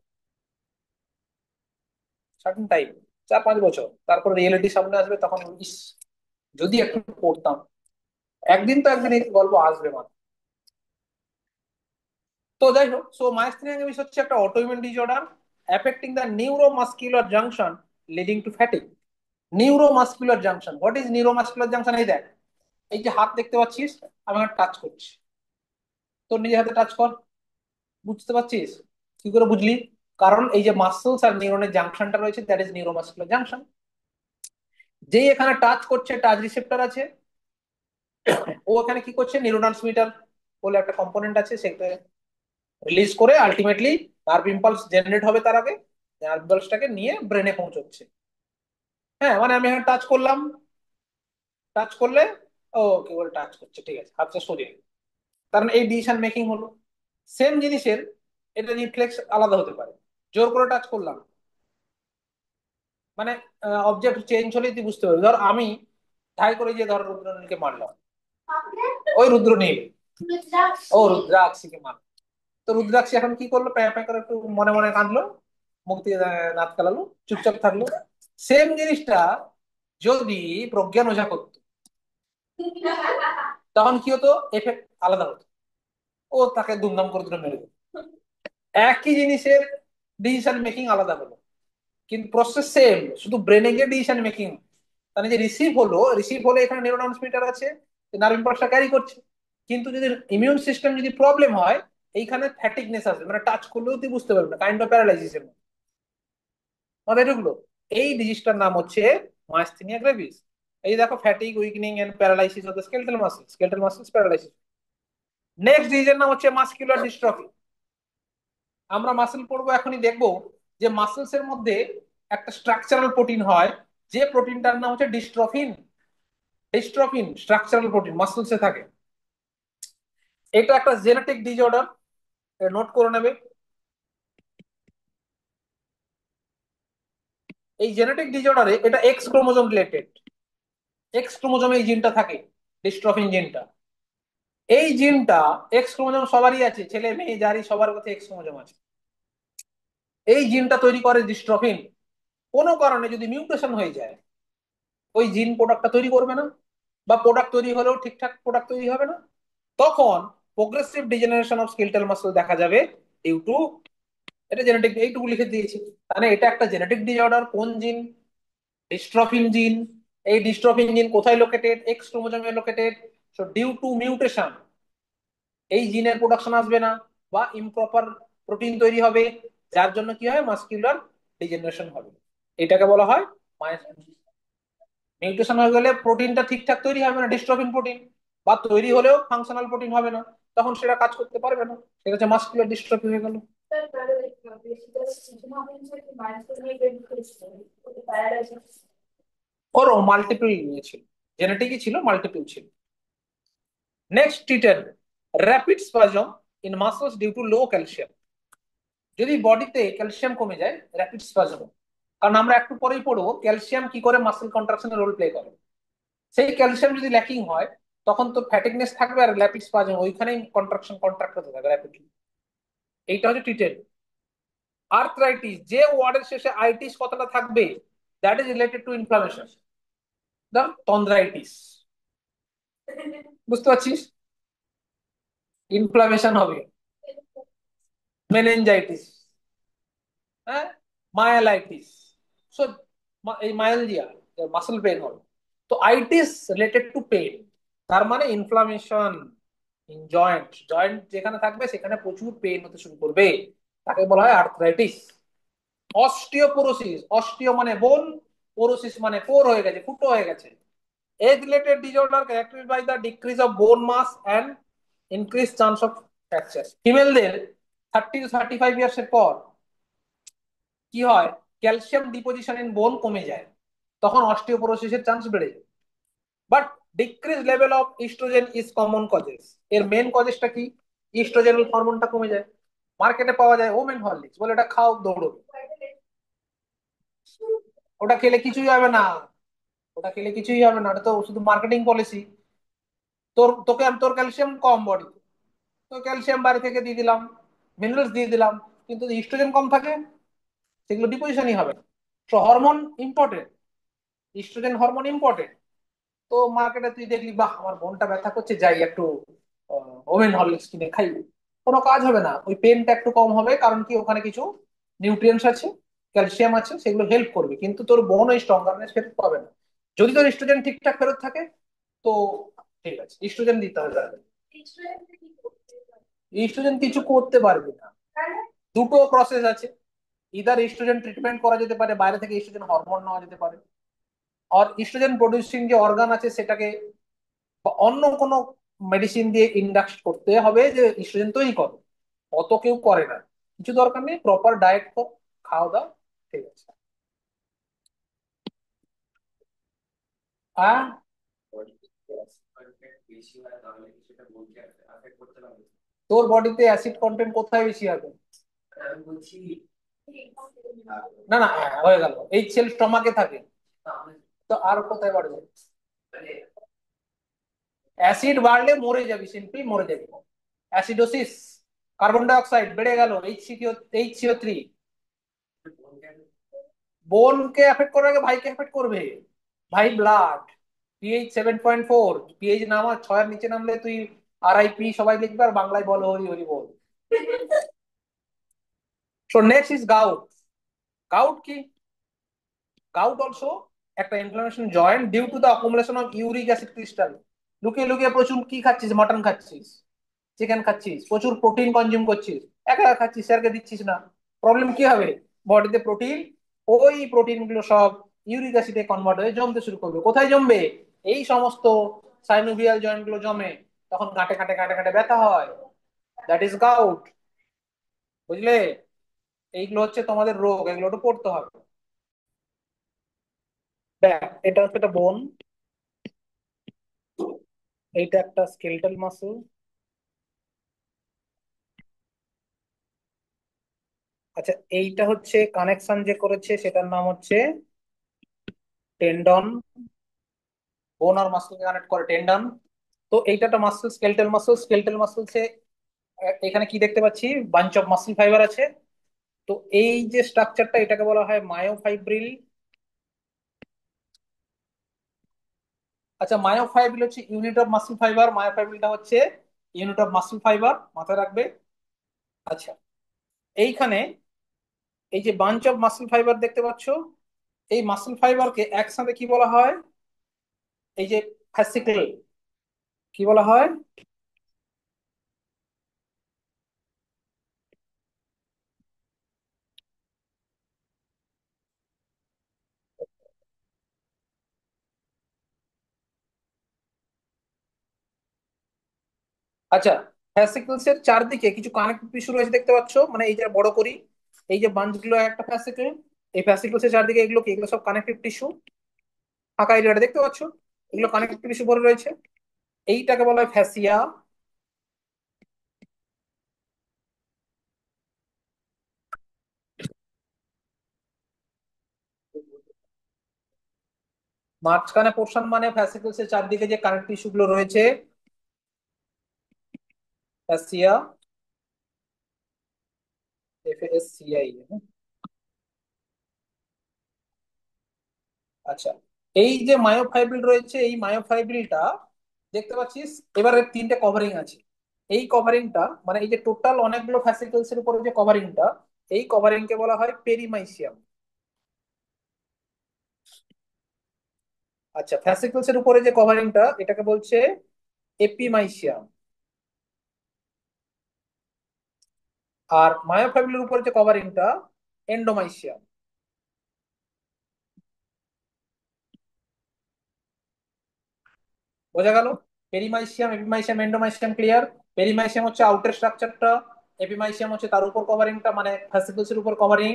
সার্টেন টাইম, 4-5 বছর, তারপর রিয়েলিটি সামনে আসবে, তখন ইস যদি একটু পড়তাম। একদিন তো একদিন এই গল্প আসবে মাত্র। তো যাই হোক, সো মাইস্থেনিয়া গ্রেভিস হচ্ছে একটা autoimmune disorder affecting the neuromuscular junction leading to fatigue. Neuromuscular junction, what is neuromuscular junction? এই দেখ, এই যে হাত দেখতে পাচ্ছিস, আমি টাচ করছি, তোর নিজের হাতে টাচ কর, বুঝতে পারছিস? কি করে বুঝলি? কারণ এই যে মাসলস আর নিউরনের জাংশনটা রয়েছে, দ্যাট ইজ নিউরোমাস্কুলার জাংশন। যেই এখানে টাচ করছে, টাচ রিসেপ্টর আছে, ও এখানে কি করছে, নিউরোট্রান্সমিটার বলে একটা কম্পোনেন্ট আছে, সেটা রিলিজ করে আলটিমেটলি নার্ভ ইম্পালস জেনারেট হবে, তার আগে নার্ভ ইম্পালসটাকে নিয়ে ব্রেনে পৌঁছচ্ছে। হ্যাঁ, মানে আমি এখানে টাচ করলাম, টাচ করলে ও কি বলে টাচ করছে, ঠিক আছে, হাতটা সরিয়ে, কারণ এই ডিসিশন মেকিং হলো। সেম জিনিসের এটা রিফ্লেক্স আলাদা হতে পারে। জোর করে টাচ করলাম, মানে অবজেক্ট চেঞ্জ হলেই তুই বুঝতে পারবি। ধর আমি ঠাই করে যে ধর রুদ্রনীলকে মারলাম, ওই রুদ্রনীল ও রুদ্রাক্ষীকে মারলো, তো রুদ্রাক্ষী এখন কি করলো, প্যাঁ প্যাঁ করে একটু মনে মনে কাঁদলো, মুখ দিয়ে দাঁত কালালো, চুপচাপ থাকলো। সেম জিনিসটা যদি প্রজ্ঞান ওঝা করতো, তখন কি হতো, এফেক্ট আলাদা হতো, ও তাকে দুমদাম করে দুটো মেরে দিত। একই জিনিসের ডিসিশন মেকিং আলাদা হলো, কিন্তু প্রসেস সেম, শুধু ব্রেনে গিয়ে ডিসিশন মেকিং। মানে যে রিসিভ হলো, রিসিভ হলে এখানে নিউরোট্রান্সমিটার আছে, নার্ভ ইম্পালসটা ক্যারি করছে। কিন্তু যদি ইমিউন সিস্টেম যদি প্রবলেম হয়, এইখানে ফ্যাটিকনেস আসবে, মানে টাচ করলেও তুই বুঝতে পারবি না, কাইন্ড অফ প্যারালাইসিস এর মতো। মাথায় ঢুকলো? এই ডিজিজটার নাম হচ্ছে মাইস্থেনিয়া গ্রেভিস। এই যে দেখো, fatigue, weakening and paralysis of the skeletal muscle, skeletal muscles paralysis. Next ডিজিজের নাম হচ্ছে মাসকুলার ডিস্ট্রফি। আমরা মাসল পড়বো, এখনই দেখবো যে মাসলস এর মধ্যে একটা স্ট্রাকচারাল প্রোটিন হয়, যে প্রোটিনটার নাম হচ্ছে ডিস্ট্রফিন। ডিস্ট্রফিন স্ট্রাকচারাল প্রোটিন মাসলসে থাকে। এটা একটা জেনেটিক ডিসঅর্ডার, নোট করে নেবে। এই জেনেটিক ডিসঅর্ডারে এটা এক্স ক্রোমোজোম রিলেটেড, এক্স ক্রোমোজোমে এই জিনটা থাকে, ডিস্ট্রফিন জিনটা। এই জিনটা, এক্স ক্রোমোজোম সবারই আছে, ছেলে মেয়ে যারই সবার কাছে এক্স ক্রোমোজোম আছে। এই জিনটা তৈরি করে ডিস্ট্রফিন। কোনো কারণে যদি মিউটেশন হয়ে যায়, ওই জিন প্রোডাক্টটা তৈরি করবে না, বা প্রোডাক্ট তৈরি হলেও ঠিকঠাক প্রোডাক্ট তৈরি হবে না, তখন progressive degeneration of skeletal muscle দেখা যাবে ডিউ টু, এটা জেনেটিক, এইটুকু লিখে দিয়েছি। মানে এটা একটা জেনেটিক ডিসঅর্ডার। কোন জিন? ডিস্ট্রফিন জিন। এই ডিস্ট্রফিন জিন কোথায় লোকেটেড? এক্স ক্রোমোজোমে located. So due to mutation এই জিনের প্রোডাকশন আসবে না, বা ইমপ্রপার প্রোটিন তৈরি হবে, যার জন্য কি হয়, মাসকুলার ডিজেনারেশন হবে। এটাকে বলা হয় মিউটেশন। হয়ে গেলে প্রোটিনটা ঠিকঠাক তৈরি হবে না, ডিস্ট্রফিন প্রোটিন, বা তৈরি হলেও ফাংশনাল প্রোটিন হবে না, তখন সেটা কাজ করতে পারবে না, সেটা হচ্ছে মাসকুলার ডিস্ট্রফি হয়ে গেল। ওরও মাল্টিপল নিয়েছিল, জেনেটিকই ছিল, মাল্টিপল ছিল। Next tetany, rapid spasm in muscles due to low calcium. যদি বডিতে ক্যালসিয়াম কমে যায়, র্যাপিড স্পাজম। কারণ আমরা একটু পরেই পড়বো ক্যালসিয়াম কি করে মাসল কন্ট্রাকশনে রোল প্লে করে। সেই ক্যালসিয়াম যদি ল্যাকিং হয়, তখন তো ফ্যাটিকনেস থাকবে, আর র্যাপিড স্পাজম ওইখানেই কন্ট্রাকশন কন্ট্রাক্ট হতে থাকবে র্যাপিডলি। এইটা হচ্ছে টিটেন। আর্থ্রাইটিস, যে ওয়ার্ডের শেষে আইটিস কথাটা থাকবে, that is related to inflammation. ধর তন্দ্রাইটিস, বুঝতে পারছিস, ইনফ্লামেশন হবে। মেনেঞ্জাইটিস, হ্যাঁ, মায়ালাইটিস। সো এই মায়ালজিয়া, মাসল পেন হবে। তো আইটিস রিলেটেড টু পেন, তার মানে ইনফ্লামেশন ইন জয়েন্ট, জয়েন্ট যেখানে থাকবে সেখানে প্রচুর পেন হতে শুরু করবে, তাকে বলা হয় আর্থ্রাইটিস। অস্টিওপোরোসিস, অস্টিও মানে বোন, পোরোসিস মানে পোর হয়ে গেছে, ফুটো হয়ে গেছে। Age related disorder characterized by the decrease of bone mass and increase chance of fracture. ফিমেলদের 30 to 35 ইয়ার্স এর পর কি হয়, ক্যালসিয়াম ডিপোজিশন ইন বোন কমে যায়, তখন অস্টিওপোরোসিসের চান্স বেড়ে যায়। But decrease level of oestrogen is common causes. এর মেন কজেসটা কি? ইস্ট্রোজেনাল হরমোনটা কমে যায়। মার্কেটে পাওয়া যায় ওমেন হরলিক্স, বলে এটা খাও দৌড়বে, ওটা খেলে কিছুই হবে না, ওটা খেলে কিছুই হবে না, ওটা তো শুধু মার্কেটিং পলিসি। তোকে তোর ক্যালসিয়াম কম বডি, তো ক্যালসিয়াম বাড়ি থেকে দিয়ে দিলাম, মিনারেলস দিয়ে দিলাম, কিন্তু ইস্ট্রোজেন কম থাকে, সেগুলো ডিপোজিশনই হবে না। তো hormone important, oestrogen hormone important. তো মার্কেটে তুই দেখলি, বাহ আমার বোনটা ব্যথা করছে, যাই একটু ওমেন হরলিক্স কিনে খাই, কোনো কাজ হবে না, ওই পেনটা একটু কম হবে, কারণ কি ওখানে কিছু নিউট্রিয়েন্টস আছে, ক্যালসিয়াম আছে, সেগুলো হেল্প করবে, কিন্তু তোর বোন ওই স্ট্রঙ্গারনেস ফেরত পাবে না। যদি তোর স্ট্রোজেন ঠিকঠাক ফেরত থাকে তো ঠিক আছে, স্ট্রোজেন দিতে হবে তাহলে। স্ট্রোজেন কিছু করতে পারবি না, দুটো প্রসেস আছে। ইদার ইস্ট্রোজেন ট্রিটমেন্ট করা যেতে পারে, বাইরে থেকে ইস্ট্রোজেন হরমোন নেওয়া যেতে পারে, আর ইস্ট্রোজেন প্রডিউসিং যে অর্গান আছে সেটাকে বা অন্য কোনো মেডিসিন দিয়ে ইন্ডাক্ট করতে হবে যে ইস্ট্রোজেন তৈরি করো। অত কেউ করে না, কিছু দরকার নেই, প্রপার ডায়েট কর, খাওয়া দাও, ঠিক আছে। আর তোর বডিতে অ্যাসিড কন্টেন্ট কোথায় বেশি হবে? না না, হয়ে গেল, এই সেল স্টমাকে থাকে, তো আর কোথায় বাড়বে? অ্যাসিড বাড়লে মরে যাবি, সিম্পলি মরে যাবি, অ্যাসিডোসিস। কার্বন ডাই অক্সাইড বেড়ে গেল, HCO3। বোনকে এফেক্ট করার আগে ভাইকে এফেক্ট করবে। ভাই ব্লাড, pH 7.4, পিএইচ নামা 6-এর নিচে নামলে তুই RIP সবাই লিখবে, আর বাংলায় বলো হরি হরি বল। So next is gout. Gout কি? গাউট অলসো একটা inflammation joint due to the accumulation of uric acid crystal. লুকিয়ে লুকিয়ে প্রচুর কি খাচ্ছিস? মটন খাচ্ছিস, চিকেন খাচ্ছিস, প্রচুর প্রোটিন কনজিউম করছিস, একা একা খাচ্ছিস, স্যারকে দিচ্ছিস না। প্রবলেম কি হবে? বডিতে প্রোটিন, ওই প্রোটিন গুলো সব ইউরিক অ্যাসিডে কনভার্ট হয়ে জমতে শুরু করবে। কোথায় জমবে? এই সমস্ত সাইনোভিয়াল জয়েন্ট গুলো জমে, তখন গাঁটে গাঁটে গাঁটে গাঁটে ব্যথা হয়। That is gout. বুঝলে? এইগুলো হচ্ছে তোমাদের রোগ, এগুলো একটু পড়তে হবে। দেখ, এটা হচ্ছে একটা বোন, এইটা একটা স্কেলেটাল মাসল। আচ্ছা, এইটা হচ্ছে কানেকশন যে করেছে সেটার নাম হচ্ছে টেন্ডন। বোন আর মাসলকে কানেক্ট করে টেন্ডন। তো এইটা একটা মাসল, স্কেলেটাল মাসল। স্কেলেটাল মাসলসে এখানে কি দেখতে পাচ্ছি? বাঞ্চ অফ মাসল ফাইবার আছে। তো এই যে স্ট্রাকচারটা, এটাকে বলা হয় মায়োফাইব্রিল। আচ্ছা, মায়োফাইব্রিল হচ্ছে ইউনিট অফ মাসল ফাইবার, মায়োফাইব্রিলটা হচ্ছে ইউনিট অফ মাসল ফাইবার, মাথায় রাখবে। আচ্ছা, এইখানে এই যে বাঞ্চ অফ মাসল ফাইবার দেখতে পাচ্ছ, এই মাসল ফাইবারকে একসাথে কি বলা হয়? এই যে ফ্যাসিকল, কি বলা হয়? আচ্ছা, ফ্যাসিকলস এর চারদিকে কিছু কানেক্টিভ টিস্যু রয়েছে দেখতে পাচ্ছ, মানে এই যে বড় করি, এই যে বাঞ্চ গুলো একটা ফ্যাসিকল, এই ফ্যাসিকলস এর চারদিকে এগুলো কি? এগুলো সব কানেক্টিভ টিস্যু। ফাঁকা এরিয়াটা দেখতে পাচ্ছ, এগুলো কানেক্টিভ টিস্যু ভরে রয়েছে, এইটাকে বলা হয় ফ্যাসিয়া। মাঝখানে পোর্শন মানে ফ্যাসিকলস এর চারদিকে যে কানেক্টিভ টিস্যু গুলো রয়েছে, ফ্যাসিয়া, FASCI। আচ্ছা, এই যে মায়োফাইব্রিল রয়েছে, এই মায়োফাইব্রিলটা দেখতে পাচ্ছিস, এবারে তিনটে কভারিং আছে। এই কভারিংটা মানে এই যে টোটাল অনেকগুলো ফ্যাসিকলস এর উপরে যে কভারিংটা, এই কভারিং কে বলা হয় পেরিমাইসিয়াম। আচ্ছা, ফ্যাসিকলস এর উপরে যে কভারিংটা, এটাকে বলছে এপিমাইসিয়াম। আর মায়োফাইব্রিলের উপরে যে কভারিংটা, এন্ডোমাইসিয়াম। বোঝা গেল? পেরিমাইসিয়াম, এপিমাইসিয়াম, এন্ডোমাইসিয়াম, ক্লিয়ার? পেরিমাইসিয়াম হচ্ছে আউটার স্ট্রাকচারটা, এপিমাইসিয়াম হচ্ছে তার উপর কভারিংটা, মানে ফ্যাসিকলস এর উপর কভারিং,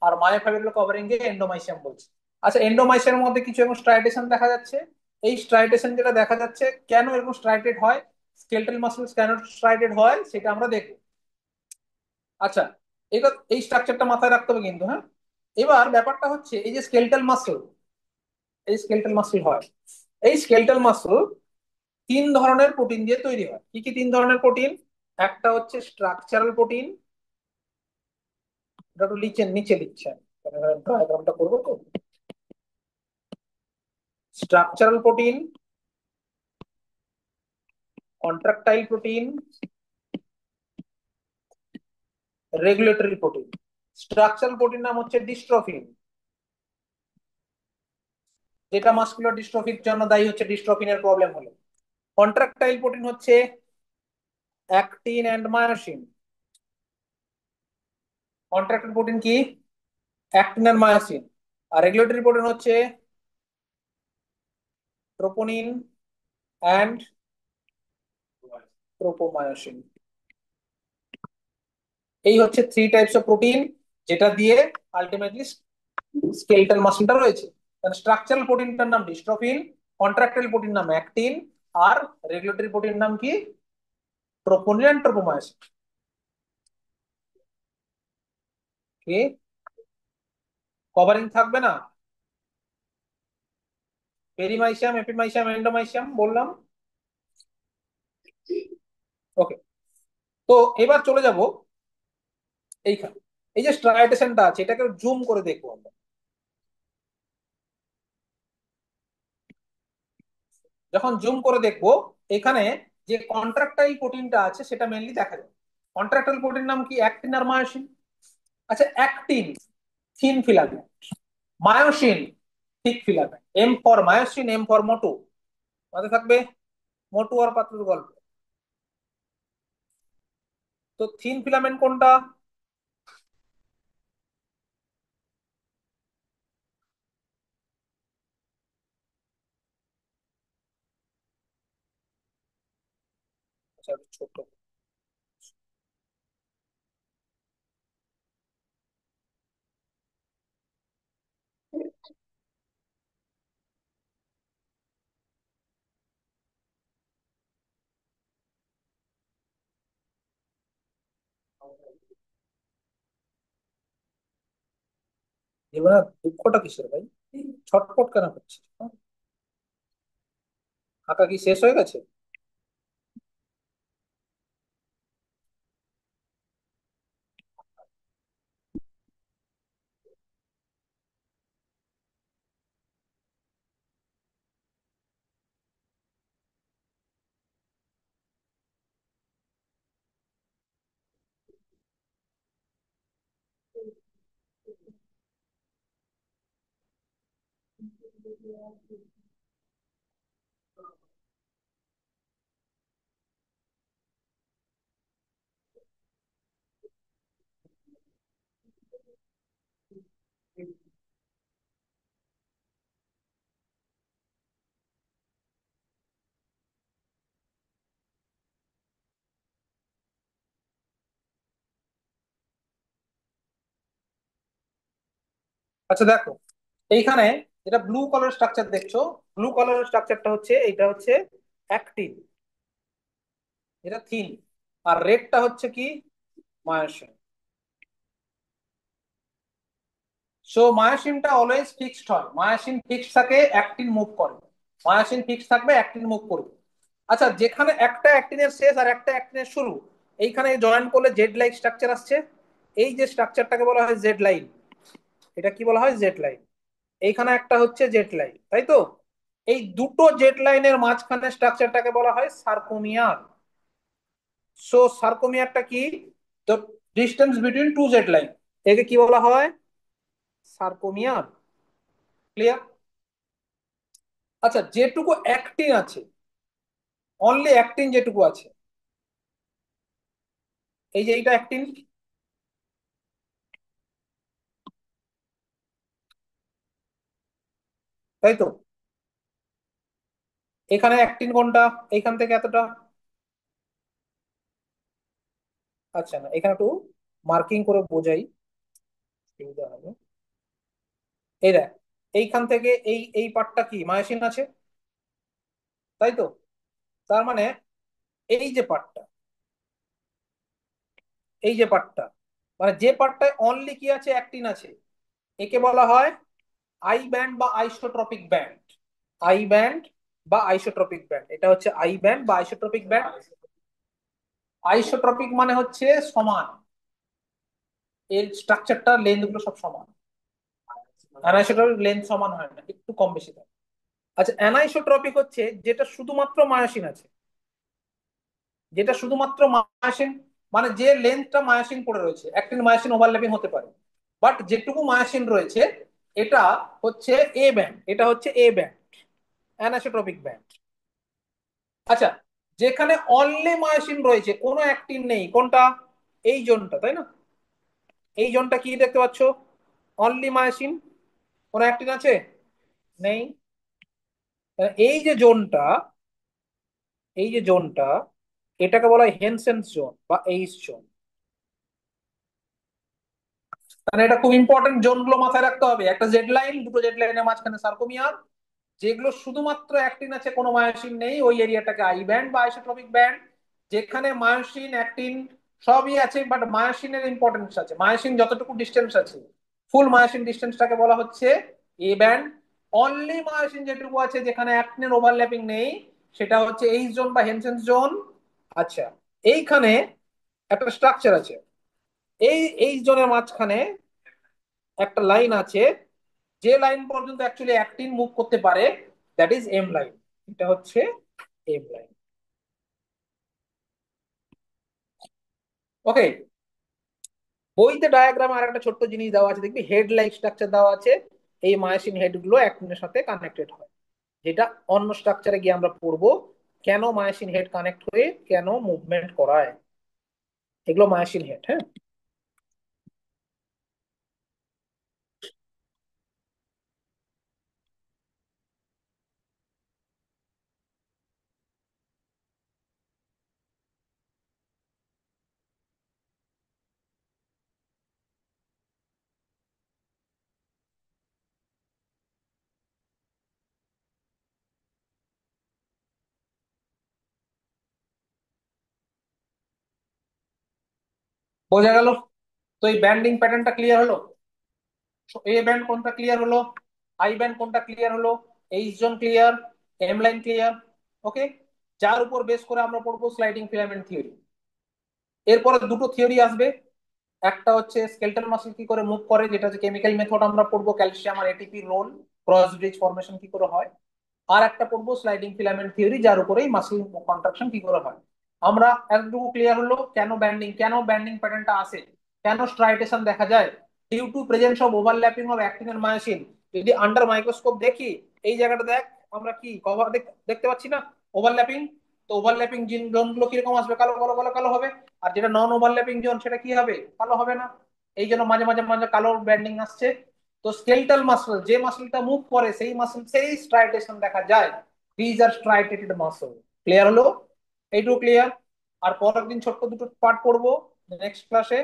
আর মায়োফাইব্রিলের কভারিং কে এন্ডোমাইসিয়াম বলছে। আচ্ছা, এন্ডোমাইসিয়ামের মধ্যে কিছু এরকম স্ট্রাইটেশন দেখা যাচ্ছে। এই স্ট্রাইটেশন যেটা দেখা যাচ্ছে, কেন এরকম স্ট্রাইটেড হয়, স্কেলেটাল মাসলস কেন স্ট্রাইটেড হয়, সেটা আমরা দেখবো। আচ্ছা, এটা, এই স্ট্রাকচারটা মাথায় রাখতে হবে কিন্তু, হ্যাঁ। এবার ব্যাপারটা হচ্ছে, এই যে স্কেলেটাল মাসল, এই স্কেলেটাল মাসল হয়, এই স্কেলেটাল মাসল তিন ধরনের প্রোটিন দিয়ে তৈরি হয়। কি কি তিন ধরনের প্রোটিন? একটা হচ্ছে স্ট্রাকচারাল প্রোটিন, এটা একটু নিচে নিচে লিখছেন, ডায়াগ্রামটা করবো তো। Structural protein, contractile protein, regulatory protein. Structural protein নাম হচ্ছে ডিস্ট্রফিন, যেটা মাসকুলার ডিস্ট্রফির জন্য দায়ী হচ্ছে ডিস্ট্রফিনের প্রবলেম হলে। কন্ট্রাকটাইল প্রোটিন হচ্ছে actin and myosin. Contractile protein কি? Actin and myosin. আর রেগুলেটরি প্রোটিন হচ্ছে ট্রোপোনিন অ্যান্ড ট্রোপোমায়োসিন। এই হচ্ছে থ্রি টাইপস অফ প্রোটিন যেটা দিয়ে আলটিমেটলি স্কেলেটাল মাসলটা রয়েছে। স্ট্রাকচারাল প্রোটিনটার নাম ডিস্ট্রফিন, কন্ট্রাক্টাইল প্রোটিন নাম অ্যাক্টিন, আর রেগুলেটরি প্রোটিন নাম কি? Troponin and tropomyosin. কি কভারিং থাকবে না? পেরিমাইসিয়াম, এপিমাইসিয়াম, এন্ডোমাইসিয়াম বললাম। ওকে, তো এবার চলে যাব এইখানে। এই যে স্ট্রাইটেশনটা আছে এটাকে জুম করে দেখবো আমরা। যখন জুম করে দেখবো এখানে যে কন্ট্রাক্টাইল প্রোটিনটা আছে সেটা মেনলি দেখা যাবে। কন্ট্রাক্টাইল প্রোটিন নাম কি? অ্যাক্টিন আর মায়োসিন। আচ্ছা, actin thin filament, myosin thick filament. M for myosin, M for মোটু। মাথায় থাকবে মোটু আর পাতলুর গল্প। তো থিন ফিলামেন্ট কোনটা? আচ্ছা, ছোট। এবার দুঃখটা কিসের ভাই? ছটফট কেন করছিস? আঁকা কি শেষ হয়ে গেছে? আচ্ছা দেখো, এইখানে যেটা ব্লু কালার স্ট্রাকচার দেখছো, ব্লু কালার স্ট্রাকচারটা হচ্ছে এটা হচ্ছে অ্যাক্টিন, এটা থিন। আর রেডটা হচ্ছে কি? মায়োসিন। সো মায়োসিনটা অলওয়েজ ফিক্সড হয়, মায়োসিন ফিক্সড থাকে, অ্যাক্টিন মুভ করে। মায়োসিন ফিক্সড থাকবে, অ্যাক্টিন মুভ করবে। আচ্ছা, যেখানে একটা অ্যাক্টিনের শেষ আর একটা অ্যাক্টিনের শুরু, এইখানে জয়েন করলে জেড লাইক স্ট্রাকচার আসছে। এই যে স্ট্রাকচারটাকে বলা হয় জেড লাইন। এটা কি বলা হয়? Z line. এইখানে একটা হচ্ছে জেড লাইন, তাই তো? এই দুটো জেড লাইনের মাঝখানে স্ট্রাকচারটাকে বলা হয় সার্কোমিয়ার। সো সার্কোমিয়ারটা কি? The distance between two Z line, একে কি বলা হয়? সার্কোমিয়ার। ক্লিয়ার? আচ্ছা, যেটুকু অ্যাক্টিন আছে, অনলি অ্যাক্টিন যেটুকু আছে, এই যে এইটা অ্যাক্টিন, তাই তো? এখানে অ্যাক্টিন কোনটা? এইখান থেকে এতটা। আচ্ছা, না এখানে একটু মার্কিং করে বোঝাই, সুবিধা হবে। এই দেখ, এইখান থেকে এই এই পার্টটা কি মায়োসিন আছে, তাই তো? তার মানে এই যে পার্টটা, এই যে পার্টটা, মানে যে পার্টটায় অনলি কি আছে? অ্যাক্টিন আছে, একে বলা হয় আই ব্যান্ড বা আইসোট্রপিক ব্যান্ড। আই ব্যান্ড বা আইসোট্রপিক ব্যান্ড, এটা হচ্ছে আই ব্যান্ড বা আইসোট্রপিক ব্যান্ড। আইসোট্রপিক মানে হচ্ছে সমান, এর স্ট্রাকচারটা লেন্থ গুলো সব সমান। অ্যানাইসোট্রপিক লেন্থ সমান হয় না, একটু কম বেশি থাকে। আচ্ছা, অ্যানাইসোট্রপিক হচ্ছে যেটা শুধুমাত্র মায়োসিন আছে, যেটা শুধুমাত্র মায়োসিন মানে যে লেন্থটা মায়োসিন পড়ে রয়েছে, অ্যাক্টিন মায়োসিন ওভারল্যাপিং হতে পারে, বাট যেটুকু মায়োসিন রয়েছে এটা হচ্ছে এ ব্যান্ড, এটা হচ্ছে এ ব্যান্ড, অ্যানাসোট্রপিক ব্যান্ড। আচ্ছা, যেখানে অনলি মায়োসিন রয়েছে, কোনো অ্যাক্টিন নেই, কোনটা? এই জোনটা, তাই না? এই জোনটা কি দেখতে পাচ্ছ? অনলি মায়োসিন, কোনো অ্যাক্টিন আছে? নেই। এই যে জোনটা, এই যে জোনটা, এটাকে বলা হয় হেনসেন্স জোন বা এইচ জোন। মানে এটা খুব ইম্পর্টেন্ট, জোনগুলো মাথায় রাখতে হবে। একটা জেড লাইন, দুটো জেড লাইনের মাঝখানে সার্কোমিয়ার, যেগুলো শুধুমাত্র অ্যাক্টিন আছে কোনো মায়োসিন নেই, ওই এরিয়াটাকে আই ব্যান্ড বা আইসোট্রপিক ব্যান্ড। যেখানে মায়োসিন অ্যাক্টিন সবই আছে, বাট মায়োসিনের ইম্পর্টেন্স আছে, মায়োসিন যতটুকু ডিস্টেন্স আছে, ফুল মায়োসিন ডিস্টেন্সটাকে বলা হচ্ছে এ ব্যান্ড। অনলি মায়োসিন যেটুকু আছে যেখানে অ্যাক্টিনের ওভারল্যাপিং নেই, সেটা হচ্ছে এইচ জোন বা হেনসেন্স জোন। আচ্ছা, এইখানে একটা স্ট্রাকচার আছে, এই এইচ জোনের মাঝখানে একটা লাইন আছে, যে লাইন পর্যন্ত অ্যাকচুয়ালি অ্যাক্টিন মুভ করতে পারে, দ্যাট ইজ এম লাইন। এটা হচ্ছে এম লাইন। ওকে, বইতে ডায়াগ্রামে আর একটা ছোট্ট জিনিস দেওয়া আছে, দেখবি হেড লাইক স্ট্রাকচার দেওয়া আছে। এই মায়োসিন হেড গুলো অ্যাক্টিনের সাথে কানেক্টেড হয়, যেটা অন্য স্ট্রাকচারে গিয়ে আমরা পড়বো, কেন মায়োসিন হেড কানেক্ট হয়ে কেন মুভমেন্ট করায়। এগুলো মায়োসিন হেড, হ্যাঁ। বোঝা গেল? তো এই ব্যান্ডিং প্যাটার্নটা ক্লিয়ার হলো? এ ব্যান্ড কোনটা ক্লিয়ার হলো, আই ব্যান্ড কোনটা ক্লিয়ার হলো, H zone clear, M line clear. Okay, যার উপর বেস করে আমরা পড়বো স্লাইডিং ফিলামেন্ট থিওরি। এরপরে দুটো থিওরি আসবে, একটা হচ্ছে স্কেলটাল মাসল কি করে মুভ করে, যেটা হচ্ছে কেমিক্যাল মেথড আমরা পড়বো, ক্যালসিয়াম আর ATP role, cross bridge formation কি করে হয়। আর একটা পড়বো স্লাইডিং ফিলামেন্ট থিওরি, যার উপরেই মাসল কন্ট্রাকশন কি করে হয়। আমরা এতটুকু ক্লিয়ার হলো, কেন ব্যান্ডিং প্যাটার্নটা আসে, কেন স্ট্রাইটেশন দেখা যায়, due to presence of overlapping of actin and myosin. যদি আন্ডার মাইক্রোস্কোপ দেখি, এই জায়গাটা দেখ, আমরা কি কভার দেখতে পাচ্ছি না, ওভারল্যাপিং। তো ওভারল্যাপিং জোন গুলো কিরকম আসবে, কালো কালো কালো কালো হবে। আর যেটা নন ওভারল্যাপিং জোন, সেটা কি হবে, কালো হবে না। এই জন্য মাঝে মাঝে মাঝে কালো ব্যান্ডিং আসছে। তো স্কেলটাল মাসল, যে মাসলটা মুভ করে, সেই মাসল সেই স্ট্রাইটেশন দেখা যায়। These are striated muscle. Clear হলো? এইটুকু ক্লিয়ার। আর পরের দিন ছোট্ট দুটো পার্ট পড়বো নেক্সট ক্লাসে।